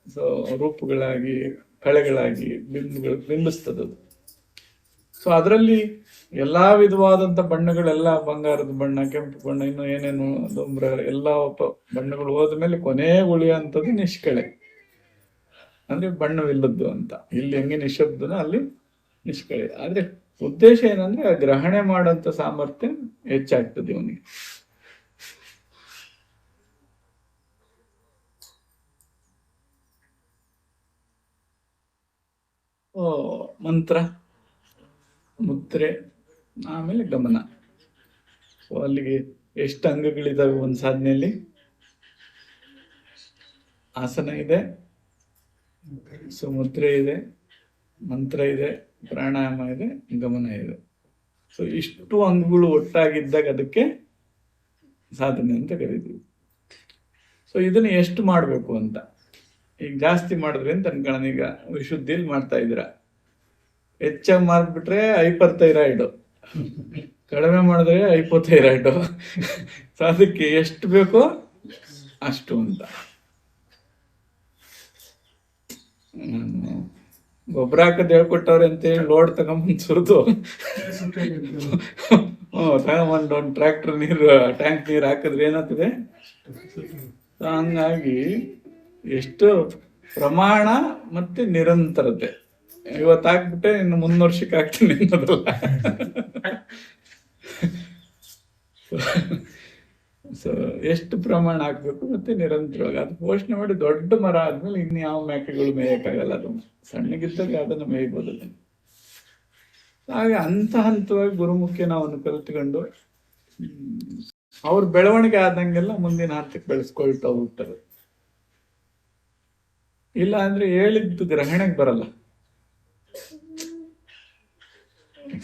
ಸೊ ರೂಪಗಳಾಗಿ, ಕಳೆಗಳಾಗಿ ಬಿಂಬಿಸ್ತದದು. ಸೊ ಅದರಲ್ಲಿ ಎಲ್ಲಾ ವಿಧವಾದಂತ ಬಣ್ಣಗಳೆಲ್ಲ, ಬಂಗಾರದ ಬಣ್ಣ, ಕೆಂಪು ಬಣ್ಣ, ಇನ್ನು ಏನೇನು ದುಂಬ್ರ, ಎಲ್ಲಾ ಬಣ್ಣಗಳು ಹೋದ್ಮೇಲೆ ಕೊನೆ ಉಳಿಯುವಂಥದ್ದು ನಿಷ್ಕಳೆ, ಅಂದ್ರೆ ಬಣ್ಣವಿಲ್ಲದ್ದು ಅಂತ. ಇಲ್ಲಿ ಹೆಂಗೆ ನಿಶಬ್ದನ ಅಲ್ಲಿ ನಿಷ್ಕಳೆ. ಆದ್ರೆ ಉದ್ದೇಶ ಏನಂದ್ರೆ ಆ ಗ್ರಹಣೆ ಮಾಡೋಂಥ ಸಾಮರ್ಥ್ಯ ಹೆಚ್ಚಾಗ್ತದೆ ಇವನಿಗೆ. ಮಂತ್ರ, ಮುದ್ರೆ, ಆಮೇಲೆ ಗಮನ. ಸೊ ಅಲ್ಲಿಗೆ ಎಷ್ಟು ಅಂಗಗಳಿದಾವೆ ಒಂದು ಸಾಧನೆಯಲ್ಲಿ? ಆಸನ ಇದೆ, ಸೊ ಮುದ್ರೆ ಇದೆ, ಮಂತ್ರ ಇದೆ, ಪ್ರಾಣಾಯಾಮ ಇದೆ, ಗಮನ ಇದೆ. ಸೊ ಇಷ್ಟು ಅಂಗಗಳು ಒಟ್ಟಾಗಿದ್ದಾಗ ಅದಕ್ಕೆ ಸಾಧನೆ ಅಂತ ಕರೀತೀವಿ. ಸೊ ಇದನ್ನ ಎಷ್ಟು ಮಾಡಬೇಕು ಅಂತ, ಈಗ ಜಾಸ್ತಿ ಮಾಡಿದ್ರಿ ಅಂತ ಅನ್ಕೊಳ್ಳೋಣ. ಈಗ ವಿಶುದ್ಧಿಲಿ ಮಾಡ್ತಾ ಇದ್ದೀರ, ಹೆಚ್ಚಾಗಿ ಮಾಡ್ಬಿಟ್ರೆ ಹೈಪರ್ಥೈರಾಯ್ಡ್, ಕಡಿಮೆ ಮಾಡಿದ್ರೆ ಹೈಪೋಥೈರಾಯ್ಡ್. ಸೊ ಅದಕ್ಕೆ ಎಷ್ಟು ಬೇಕೋ ಅಷ್ಟು ಅಂತ. ಗೊಬ್ಬರ ಹಾಕದ್ ಹೇಳ್ಕೊಟ್ಟವ್ರೆ ಅಂತೇಳಿ ಲೋಡ್ ತಗೊಂಬಂದ್ ಸುರಿದು ತಗೊಂಬಂದು ಒಂದು ಟ್ರ್ಯಾಕ್ಟರ್ ನೀರು ಟ್ಯಾಂಕ್ ನೀರು ಹಾಕಿದ್ರೆ ಏನಾಗ್ತದೆ. ಹಂಗಾಗಿ ಎಷ್ಟು ಪ್ರಮಾಣ ಮತ್ತೆ ನಿರಂತರತೆ. ಇವತ್ತು ಹಾಕ್ಬಿಟ್ಟೆ ಇನ್ನು 3 ವರ್ಷಕ್ಕೆ ಹಾಕ್ತೀನಿ ಅನ್ನೋದಲ್ಲ. ಸೊ ಎಷ್ಟು ಪ್ರಮಾಣ ಹಾಕ್ಬೇಕು ಮತ್ತೆ ನಿರಂತರವಾಗಿ ಅದು ಪೋಷಣೆ ಮಾಡಿ ದೊಡ್ಡ ಮರ ಆದ್ಮೇಲೆ ಇನ್ಯಾವ ಮೇಕೆಗಳು ಮೇಯಕ್ಕಾಗಲ್ಲ. ಅದು ಸಣ್ಣಗಿದ್ದಾಗ ಅದನ್ನು ಮೇಯ್ಬೋದು. ಹಾಗೆ ಹಂತವಾಗಿ ಗುರುಮುಖಿ ನಾವು ಕಲ್ತ್ಕೊಂಡು ಅವ್ರ ಬೆಳವಣಿಗೆ ಆದಂಗೆಲ್ಲ ಮುಂದಿನ ಹಂತಕ್ಕೆ ಬೆಳೆಸ್ಕೊಳ್ತಾ ಹೋಗ್ತಾರೆ. ಇಲ್ಲ ಅಂದ್ರೆ ಹೇಳಿದ್ದು ಗ್ರಹಣಕ್ಕೆ ಬರಲ್ಲ.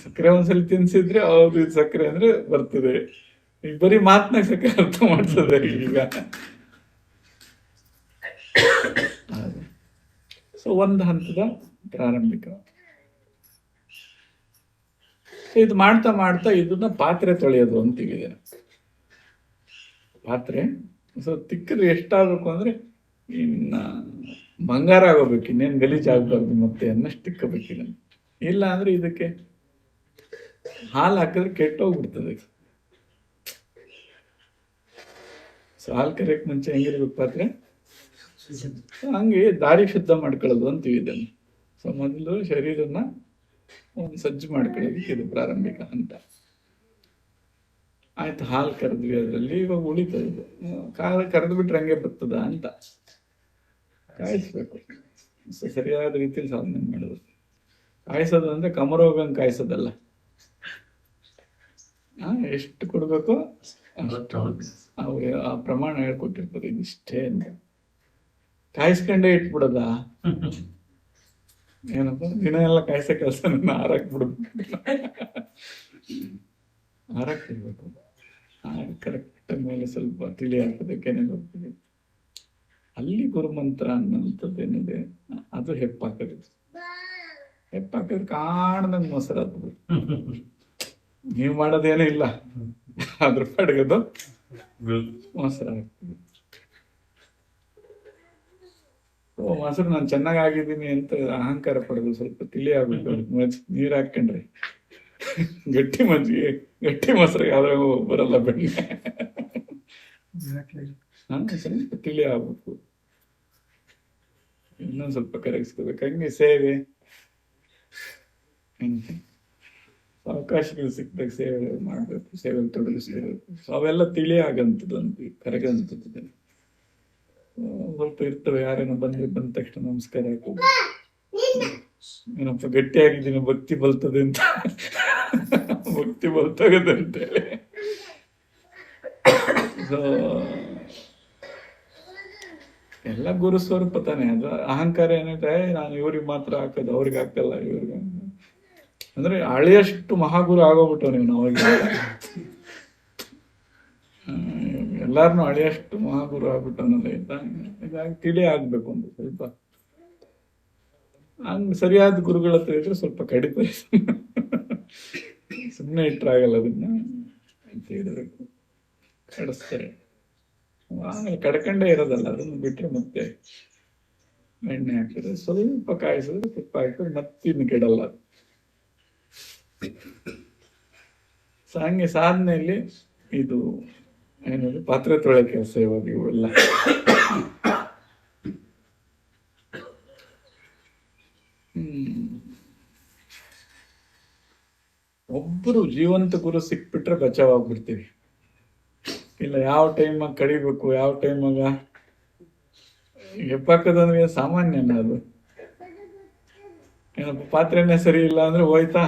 ಸಕ್ಕರೆ ಒಂದ್ಸಲಿ ತಿನ್ಸಿದ್ರೆ ಅವ್ರು ಸಕ್ಕರೆ ಅಂದ್ರೆ ಬರ್ತದೆ. ಈಗ ಬರೀ ಮಾತನಾಗ ಸಕ್ಕರೆ ಅರ್ಥ ಮಾಡ್ತದೆ ಈಗ. ಸೊ ಒಂದು ಹಂತದ ಪ್ರಾರಂಭಿಕ. ಇದು ಮಾಡ್ತಾ ಮಾಡ್ತಾ ಇದನ್ನ ಪಾತ್ರೆ ತೊಳೆಯೋದು ಅಂತೀವಿ. ಪಾತ್ರೆ ಸೊ ತಿಕ್ಕದ್ರೆ ಎಷ್ಟಾಗಬೇಕು ಅಂದ್ರೆ ಇನ್ನ ಬಂಗಾರ ಆಗೋಬೇಕು, ಇನ್ನೇನು ಗಲೀಜ್ ಆಗ್ಬಾರ್ದು ಮತ್ತೆ ಅನ್ನಷ್ಟು ತಿಕ್ಕಬೇಕಿಲ್ಲ. ಇಲ್ಲ ಅಂದ್ರೆ ಇದಕ್ಕೆ ಹಾಲು ಹಾಕಿದ್ರೆ ಕೆಟ್ಟೋಗ್ಬಿಡ್ತದೆ. ಸೊ ಹಾಲು ಕರೆಯಕ್ ಮುಂಚೆ ಹೆಂಗಿರ್ಬೇಕು ಪಾತ್ರೆ, ಹಂಗೆ ದಾರಿ ಶುದ್ಧ ಮಾಡ್ಕೊಳ್ಳೋದು ಅಂತೀವಿ ಇದನ್ನು. ಸೊ ಮೊದಲು ಶರೀರನ ಒಂದು ಸಜ್ಜು ಮಾಡ್ಕೊಳ್ಳೋದಕ್ಕೆ ಇದು ಪ್ರಾರಂಭಿಕ ಹಂತ. ಆಯ್ತು, ಹಾಲು ಕರೆದ್ವಿ, ಅದರಲ್ಲಿ ಇವಾಗ ಉಳಿತದೆ. ಕರೆದು ಬಿಟ್ರೆ ಹಂಗೆ ಬರ್ತದ ಅಂತ ಕಾಯಿಸ್ಬೇಕು. ಸೊ ಸರಿಯಾದ ರೀತಿಯಲ್ಲಿ ಸಾಧನೆ ಮಾಡೋದು. ಕಾಯಿಸೋದು ಅಂದ್ರೆ ಕಮರೋಗಂಗೆ ಕಾಯಿಸೋದಲ್ಲ. ಎಷ್ಟು ಕೊಡ್ಬೇಕು ಅವ್ರು ಆ ಪ್ರಮಾಣ ಹೇಳ್ಕೊಟ್ಟಿರ್ತಾರೆ, ಇದಿಷ್ಟೇ ಅಂತ. ಕಾಯಿಸ್ಕೊಂಡೇ ಇಟ್ಬಿಡೋದ ಏನಪ್ಪ, ದಿನ ಎಲ್ಲ ಕಾಯಿಸೋ ಕೆಲಸ ನನ್ನ ಆರಕ್ಕೆ ಬಿಡೋದು. ಆರಕ್ಕಿರ್ಬೇಕು. ಕರೆಕ್ಟ್ ಮೇಲೆ ಸ್ವಲ್ಪ ತಿಳಿ ಹಾಕೋದಕ್ಕೆ ಹೋಗ್ತದೆ. ಅಲ್ಲಿ ಗುರುಮಂತ್ರ ಅನ್ನೋಂಥದ್ದು ಏನಿದೆ ಅದು ಹೆಪ್ಪಾಕದು. ಹೆಪ್ಪಾಕಿದ್ರೆ ಕಾಣ್ದಂಗೆ ಮೊಸರು ಆಗ್ತದೆ. ನೀವು ಮಾಡೋದೇನೂ ಇಲ್ಲ, ಅದ್ರ ಪಡ್ಗದು ಮೊಸರು ಆಗ್ತದೆ. ಮೊಸರು ನಾನು ಚೆನ್ನಾಗಿದ್ದೀನಿ ಅಂತ ಅಹಂಕಾರ ಪಡೆದು ಸ್ವಲ್ಪ ತಿಳಿ ಆಗ್ಬೇಕು. ನೀರ್ ಹಾಕೊಂಡ್ರಿ ಗಟ್ಟಿ ಮಜ್ಜಿಗೆ, ಗಟ್ಟಿ ಮೊಸರು ಯಾವ್ದು ಬರಲ್ಲ, ಬೆಣ್ಣೆ ಸ್ವಲ್ಪ ತಿಳಿ ಆಗ್ಬೇಕು. ಇನ್ನೊಂದು ಸ್ವಲ್ಪ ಕರಗಿಸ್ಕೋಬೇಕು. ಹಂಗೆ ಸೇವೆ, ಅವಕಾಶಗಳು ಸಿಕ್ಕಿದಾಗ ಸೇವೆ ಮಾಡ್ಬೇಕು, ಸೇವೆ ತೊಡಗಿಸ್ಬೇಕು. ಸೊ ಅವೆಲ್ಲ ತಿಳಿ ಆಗಂತದ್ದು, ಕರಗಂತದ್ದು ಸ್ವಲ್ಪ ಇರ್ತವೆ. ಯಾರೇನೋ ಬಂದ ತಕ್ಷಣ ನಮಸ್ಕಾರ ಹಾಕೋದು, ಏನಪ್ಪ ಗಟ್ಟಿಯಾಗಿದ್ದೀನಿ ಭಕ್ತಿ ಬಲ್ತದೆ ಅಂತ, ಭಕ್ತಿ ಬಲ್ತೋಗದೆ ಅಂತೇಳಿ. ಸೊ ಎಲ್ಲ ಗುರು ಸ್ವರೂಪ ತಾನೆ. ಅದು ಅಹಂಕಾರ ಏನಿದೆ, ನಾನು ಇವ್ರಿಗೆ ಮಾತ್ರ ಹಾಕೋದು, ಅವ್ರಿಗೆ ಹಾಕಲ್ಲ, ಇವ್ರಿಗೆ ಅಂದ್ರೆ ಹಳೆಯಷ್ಟು ಮಹಾಗುರು ಆಗೋಗ್ಬಿಟ್ಟು ನೀವು. ಅವಾಗ ಎಲ್ಲಾರನು ಹಳೆಯಷ್ಟು ಮಹಾಗುರು ಆಗ್ಬಿಟ್ಟನಲ್ಲ. ಹೀಗಾಗಿ ತಿಳಿ ಆಗ್ಬೇಕು ಒಂದು ಸ್ವಲ್ಪ. ಹಂಗ ಸರಿಯಾದ ಗುರುಗಳ ಹತ್ರ ಇದ್ರೆ ಸ್ವಲ್ಪ ಕಡಿತಾರೆ, ಸುಮ್ಮನೆ ಇಟ್ರಾಗಲ್ಲ. ಅದನ್ನ ಅಂತ ಹೇಳಿರ್ಬೇಕು, ಕಡಿಸ್ತಾರೆ. ಆಮೇಲೆ ಕಡ್ಕೊಂಡೇ ಇರೋದಲ್ಲ, ಅದನ್ನು ಬಿಟ್ರೆ ಮತ್ತೆ ಎಣ್ಣೆ ಹಾಕಿದ್ರೆ ಸ್ವಲ್ಪ ಕಾಯಿಸಿದ್ರೆ ತುಪ್ಪ ಹಾಕಿದ್ರೆ ಮತ್ತಿನ್ನು ಕೆಡಲ್ಲ. ಹಂಗೆ ಸಾಧನೆಯಲ್ಲಿ ಇದು ಏನದು ಪಾತ್ರೆ ತೊಳೆ ಕೆಲಸ ಇವಾಗ ಇವೆಲ್ಲ. ಒಬ್ಬರು ಜೀವಂತ ಗುರು ಸಿಕ್ಬಿಟ್ರೆ ಬಚಾವಾಗ್ಬಿಡ್ತೀವಿ. ಇಲ್ಲ ಯಾವ ಟೈಮಾಗ ಕಡಿಬೇಕು, ಯಾವ ಟೈಮಾಗ ಹೆಪ್ಪಾಕೋದಂದ್ರೆ ಸಾಮಾನ್ಯನ ಅದು. ಏನಪ್ಪ ಪಾತ್ರೆನೇ ಸರಿ ಇಲ್ಲ ಅಂದ್ರೆ ಹೋಯ್ತಾ,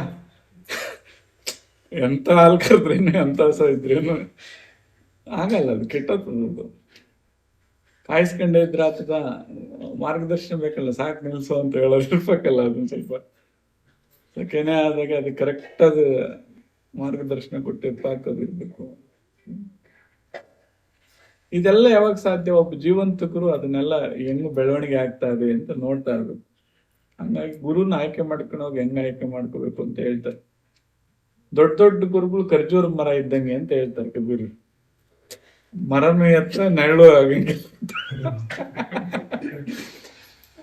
ಎಂತ ಹಾಲು ಕರೆದ್ರೇನು ಎಂತ ಸ ಇದ್ರೇನು ಆಗಲ್ಲ, ಅದು ಕೆಟ್ಟದ್ದು. ಕಾಯಿಸ್ಕೊಂಡೇ ಇದ್ರೆ ಆತದ, ಮಾರ್ಗದರ್ಶನ ಬೇಕಲ್ಲ, ಸಾಕು ನಿಲ್ಸು ಅಂತ ಹೇಳೋದು ಇರ್ಬೇಕಲ್ಲ. ಅದನ್ನ ಸ್ವಲ್ಪ ಕೆನೆ ಆದಾಗ ಅದು ಕರೆಕ್ಟ್ ಅದು ಮಾರ್ಗದರ್ಶನ ಕೊಟ್ಟು ಎಪ್ಪಾಕೋದು ಇರ್ಬೇಕು. ಇದೆಲ್ಲ ಯಾವಾಗ ಸಾಧ್ಯ? ಒಬ್ಬ ಜೀವಂತಕರು ಅದನ್ನೆಲ್ಲ ಹೆಂಗ್ ಬೆಳವಣಿಗೆ ಆಗ್ತಾ ಇದೆ ಅಂತ ನೋಡ್ತಾ ಇರ್ಬೇಕು. ಹಂಗಾಗಿ ಗುರುನ ಆಯ್ಕೆ ಮಾಡ್ಕೊಂಡು ಹೋಗಿ ಹೆಂಗ್ ಆಯ್ಕೆ ಮಾಡ್ಕೋಬೇಕು ಅಂತ ಹೇಳ್ತಾರೆ. ದೊಡ್ಡ ದೊಡ್ಡ ಗುರುಗಳು ಖರ್ಜೂರ ಮರ ಇದ್ದಂಗೆ ಅಂತ ಹೇಳ್ತಾರೆ ಕಬೀರ್. ಮರನು ಎತ್ತ ನೆರಳು ಆಗಂಗೆ.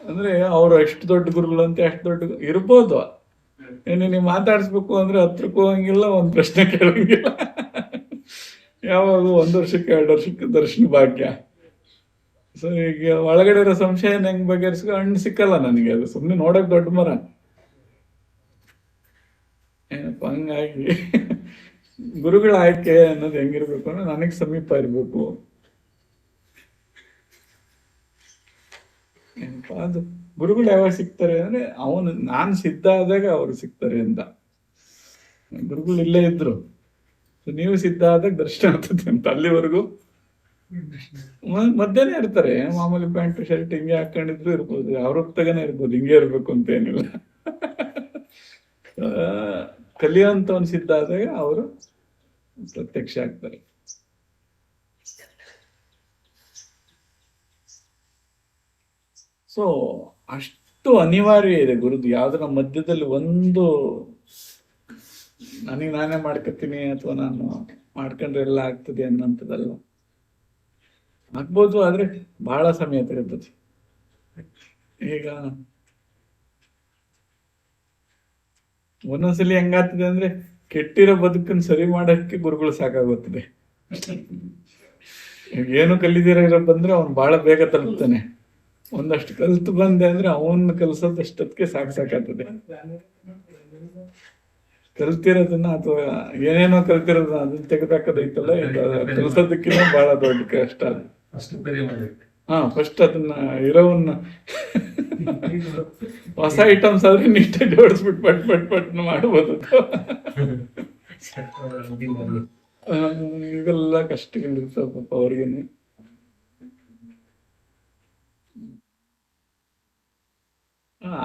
ಅಂದ್ರೆ ಅವ್ರು ಎಷ್ಟು ದೊಡ್ಡ ಗುರುಗಳು ಅಂತ ಎಷ್ಟು ದೊಡ್ಡ ಇರ್ಬೋದು. ನೀವು ಮಾತಾಡಿಸ್ಬೇಕು ಅಂದ್ರೆ ಹತ್ರಕ್ಕೂ ಹೋಗಂಗಿಲ್ಲ, ಒಂದ್ ಪ್ರಶ್ನೆ ಕೇಳಂಗಿಲ್ಲ. ಯಾವಾಗ 1 ವರ್ಷಕ್ಕೆ 2 ವರ್ಷಕ್ಕೆ ದರ್ಶನ ಭಾಗ್ಯ. ಸೊ ಈಗ ಒಳಗಡೆ ಇರೋ ಸಂಶಯನ ಹೆಂಗ್ ಬಗೆಹರಿಸ್ಕೊ ಹಣ್ಣು ಸಿಕ್ಕಲ್ಲ ನನಗೆ, ಅದು ಸುಮ್ನೆ ನೋಡಕ್ ದೊಡ್ಡ ಮರ ಏನಪ್ಪ. ಹಂಗಾಗಿ ಗುರುಗಳ ಆಯ್ಕೆ ಅನ್ನೋದು ಹೆಂಗಿರ್ಬೇಕು ಅಂದ್ರೆ ನನಗ್ ಸಮೀಪ ಇರ್ಬೇಕು. ಏನಪ್ಪಾ ಅದು ಗುರುಗಳು ಯಾವಾಗ ಸಿಗ್ತಾರೆ ಅಂದ್ರೆ ಅವನು ನಾನ್ ಸಿದ್ಧ ಆದಾಗ ಅವ್ರು ಸಿಗ್ತಾರೆ ಅಂತ. ಗುರುಗಳು ಇಲ್ಲೇ ಇದ್ರು, ನೀವು ಸಿದ್ಧ ಆದಾಗ ದರ್ಶನ ಆಗ್ತದೆ ಅಂತ. ಅಲ್ಲಿವರೆಗೂ ಮಧ್ಯಾಹ್ನ ಇರ್ತಾರೆ, ಮಾಮೂಲಿ ಪ್ಯಾಂಟ್ ಶರ್ಟ್ ಹಿಂಗೆ ಹಾಕೊಂಡಿದ್ರು ಇರ್ಬೋದು, ಅವ್ರ ಹೊತ್ತಾಗನೇ ಇರ್ಬೋದು, ಹಿಂಗೆ ಇರ್ಬೇಕು ಅಂತ ಏನಿಲ್ಲ. ಕಲಿಯುವಂತವನ್ ಸಿದ್ಧ ಆದಾಗ ಅವರು ಪ್ರತ್ಯಕ್ಷ ಆಗ್ತಾರೆ. ಸೊ ಅಷ್ಟು ಅನಿವಾರ್ಯ ಇದೆ ಗುರುದು. ಯಾವ್ದರ ಮಧ್ಯದಲ್ಲಿ ಒಂದು ನನಗೆ ನಾನೇ ಮಾಡ್ಕೊತೀನಿ ಅಥವಾ ನಾನು ಮಾಡ್ಕೊಂಡ್ರೆ ಎಲ್ಲ ಆಗ್ತದೆ ಅನ್ನೋಂಥದ್ದಲ್ಲ. ಆಗ್ಬೋದು, ಆದ್ರೆ ಬಹಳ ಸಮಯ ತಗೊಳ್ತದೆ. ಈಗ ಒಂದೊಂದ್ಸಲಿ ಹೆಂಗಾಗ್ತದೆ ಅಂದ್ರೆ ಕೆಟ್ಟಿರೋ ಬದುಕನ್ನು ಸರಿ ಮಾಡಕ್ಕೆ ಗುರುಗಳು ಸಾಕಾಗುತ್ತದೆ. ಏನು ಕಲಿದಿರ ಇರೋ ಬಂದ್ರೆ ಅವ್ನು ಬಹಳ ಬೇಗ ತಲುಪ್ತಾನೆ. ಒಂದಷ್ಟು ಕಲ್ತು ಬಂದೆ ಅಂದ್ರೆ ಅವನ್ನ ಕಲ್ಸೋದಷ್ಟಕ್ಕೆ ಸಾಕಾಗ್ತದೆ. ಕಲ್ತಿರೋದನ್ನ ಅಥವಾ ಏನೇನೋ ಕಲ್ತಿರೋದನ್ನ ಅದನ್ನ ತೆಗೆದಾಕೋದೈತಲ್ಲ, ಕಲ್ಸೋದಕ್ಕಿಂತ ಬಹಳ ದೊಡ್ಡ ಕಷ್ಟ ಅದು. ಫಸ್ಟ್ ಅದನ್ನ ಇರೋವನ್ನ ಹೊಸ ಐಟಮ್ಸ್ ಆದ್ರೆ ನೀಟಾಗಿ ಜೋಡಿಸ್ಬಿಟ್ಟು ಪಟ್ ಪಟ್ ಪಟ್ ಮಾಡ್ಬೋದು. ಇವೆಲ್ಲ ಕಷ್ಟಗಳಿರ್ತಾವ ಪಾಪ ಅವ್ರಿಗೇನೆ.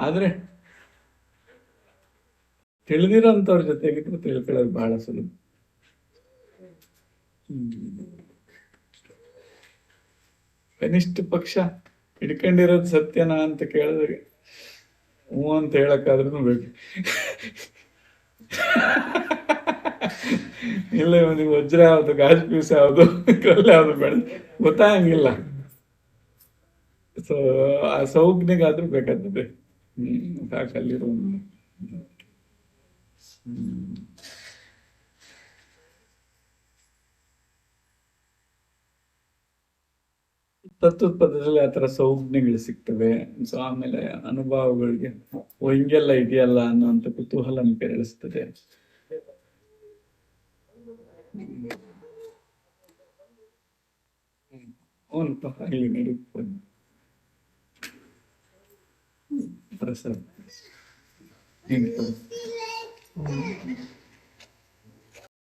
ಆದ್ರೆ ತಿಳಿದಿರೋಂಥವ್ರ ಜೊತೆಗಿದ್ರು ತಿಳ್ಕೊಳ್ಳೋದು ಬಹಳ ಸುಲಭ. ಕನಿಷ್ಠ ಪಕ್ಷ ಹಿಡ್ಕೊಂಡಿರೋದು ಸತ್ಯನಾ ಅಂತ ಕೇಳಿದ್ರೆ ಹ್ಞೂ ಅಂತ ಹೇಳಕ್ಕಾದ್ರೂ ಬೇಕು. ಇಲ್ಲ ಇವನಿಗೆ ವಜ್ರ ಯಾವ್ದು, ಗಾಜು ಪೀಸ್ ಯಾವ್ದು, ಕಲ್ಲು ಯಾವ್ದು ಬೇಡ ಗೊತ್ತಾಗಂಗಿಲ್ಲ. ಸೊ ಆ ಸೌಜ್ಞೆಗಾದ್ರೂ ಬೇಕಾಗ್ತದೆ. ಸಾಕಲ್ಲಿರೋ ತತ್ವದ ಪದದಲ್ಲಿ ಆತರ ಸೌಜ್ಞೆಗಳು ಸಿಗ್ತವೆ. ಸೊ ಆಮೇಲೆ ಅನುಭವಗಳಿಗೆ ಓ ಹಿಂಗೆಲ್ಲ ಇದೆಯಲ್ಲ ಅನ್ನೋಂಥ ಕುತೂಹಲ ಕೆರಳಿಸ್ತದೆ. ಅವನಪ್ಪ ಅಲ್ಲಿ ನಡೀತದೆ ಸರ್.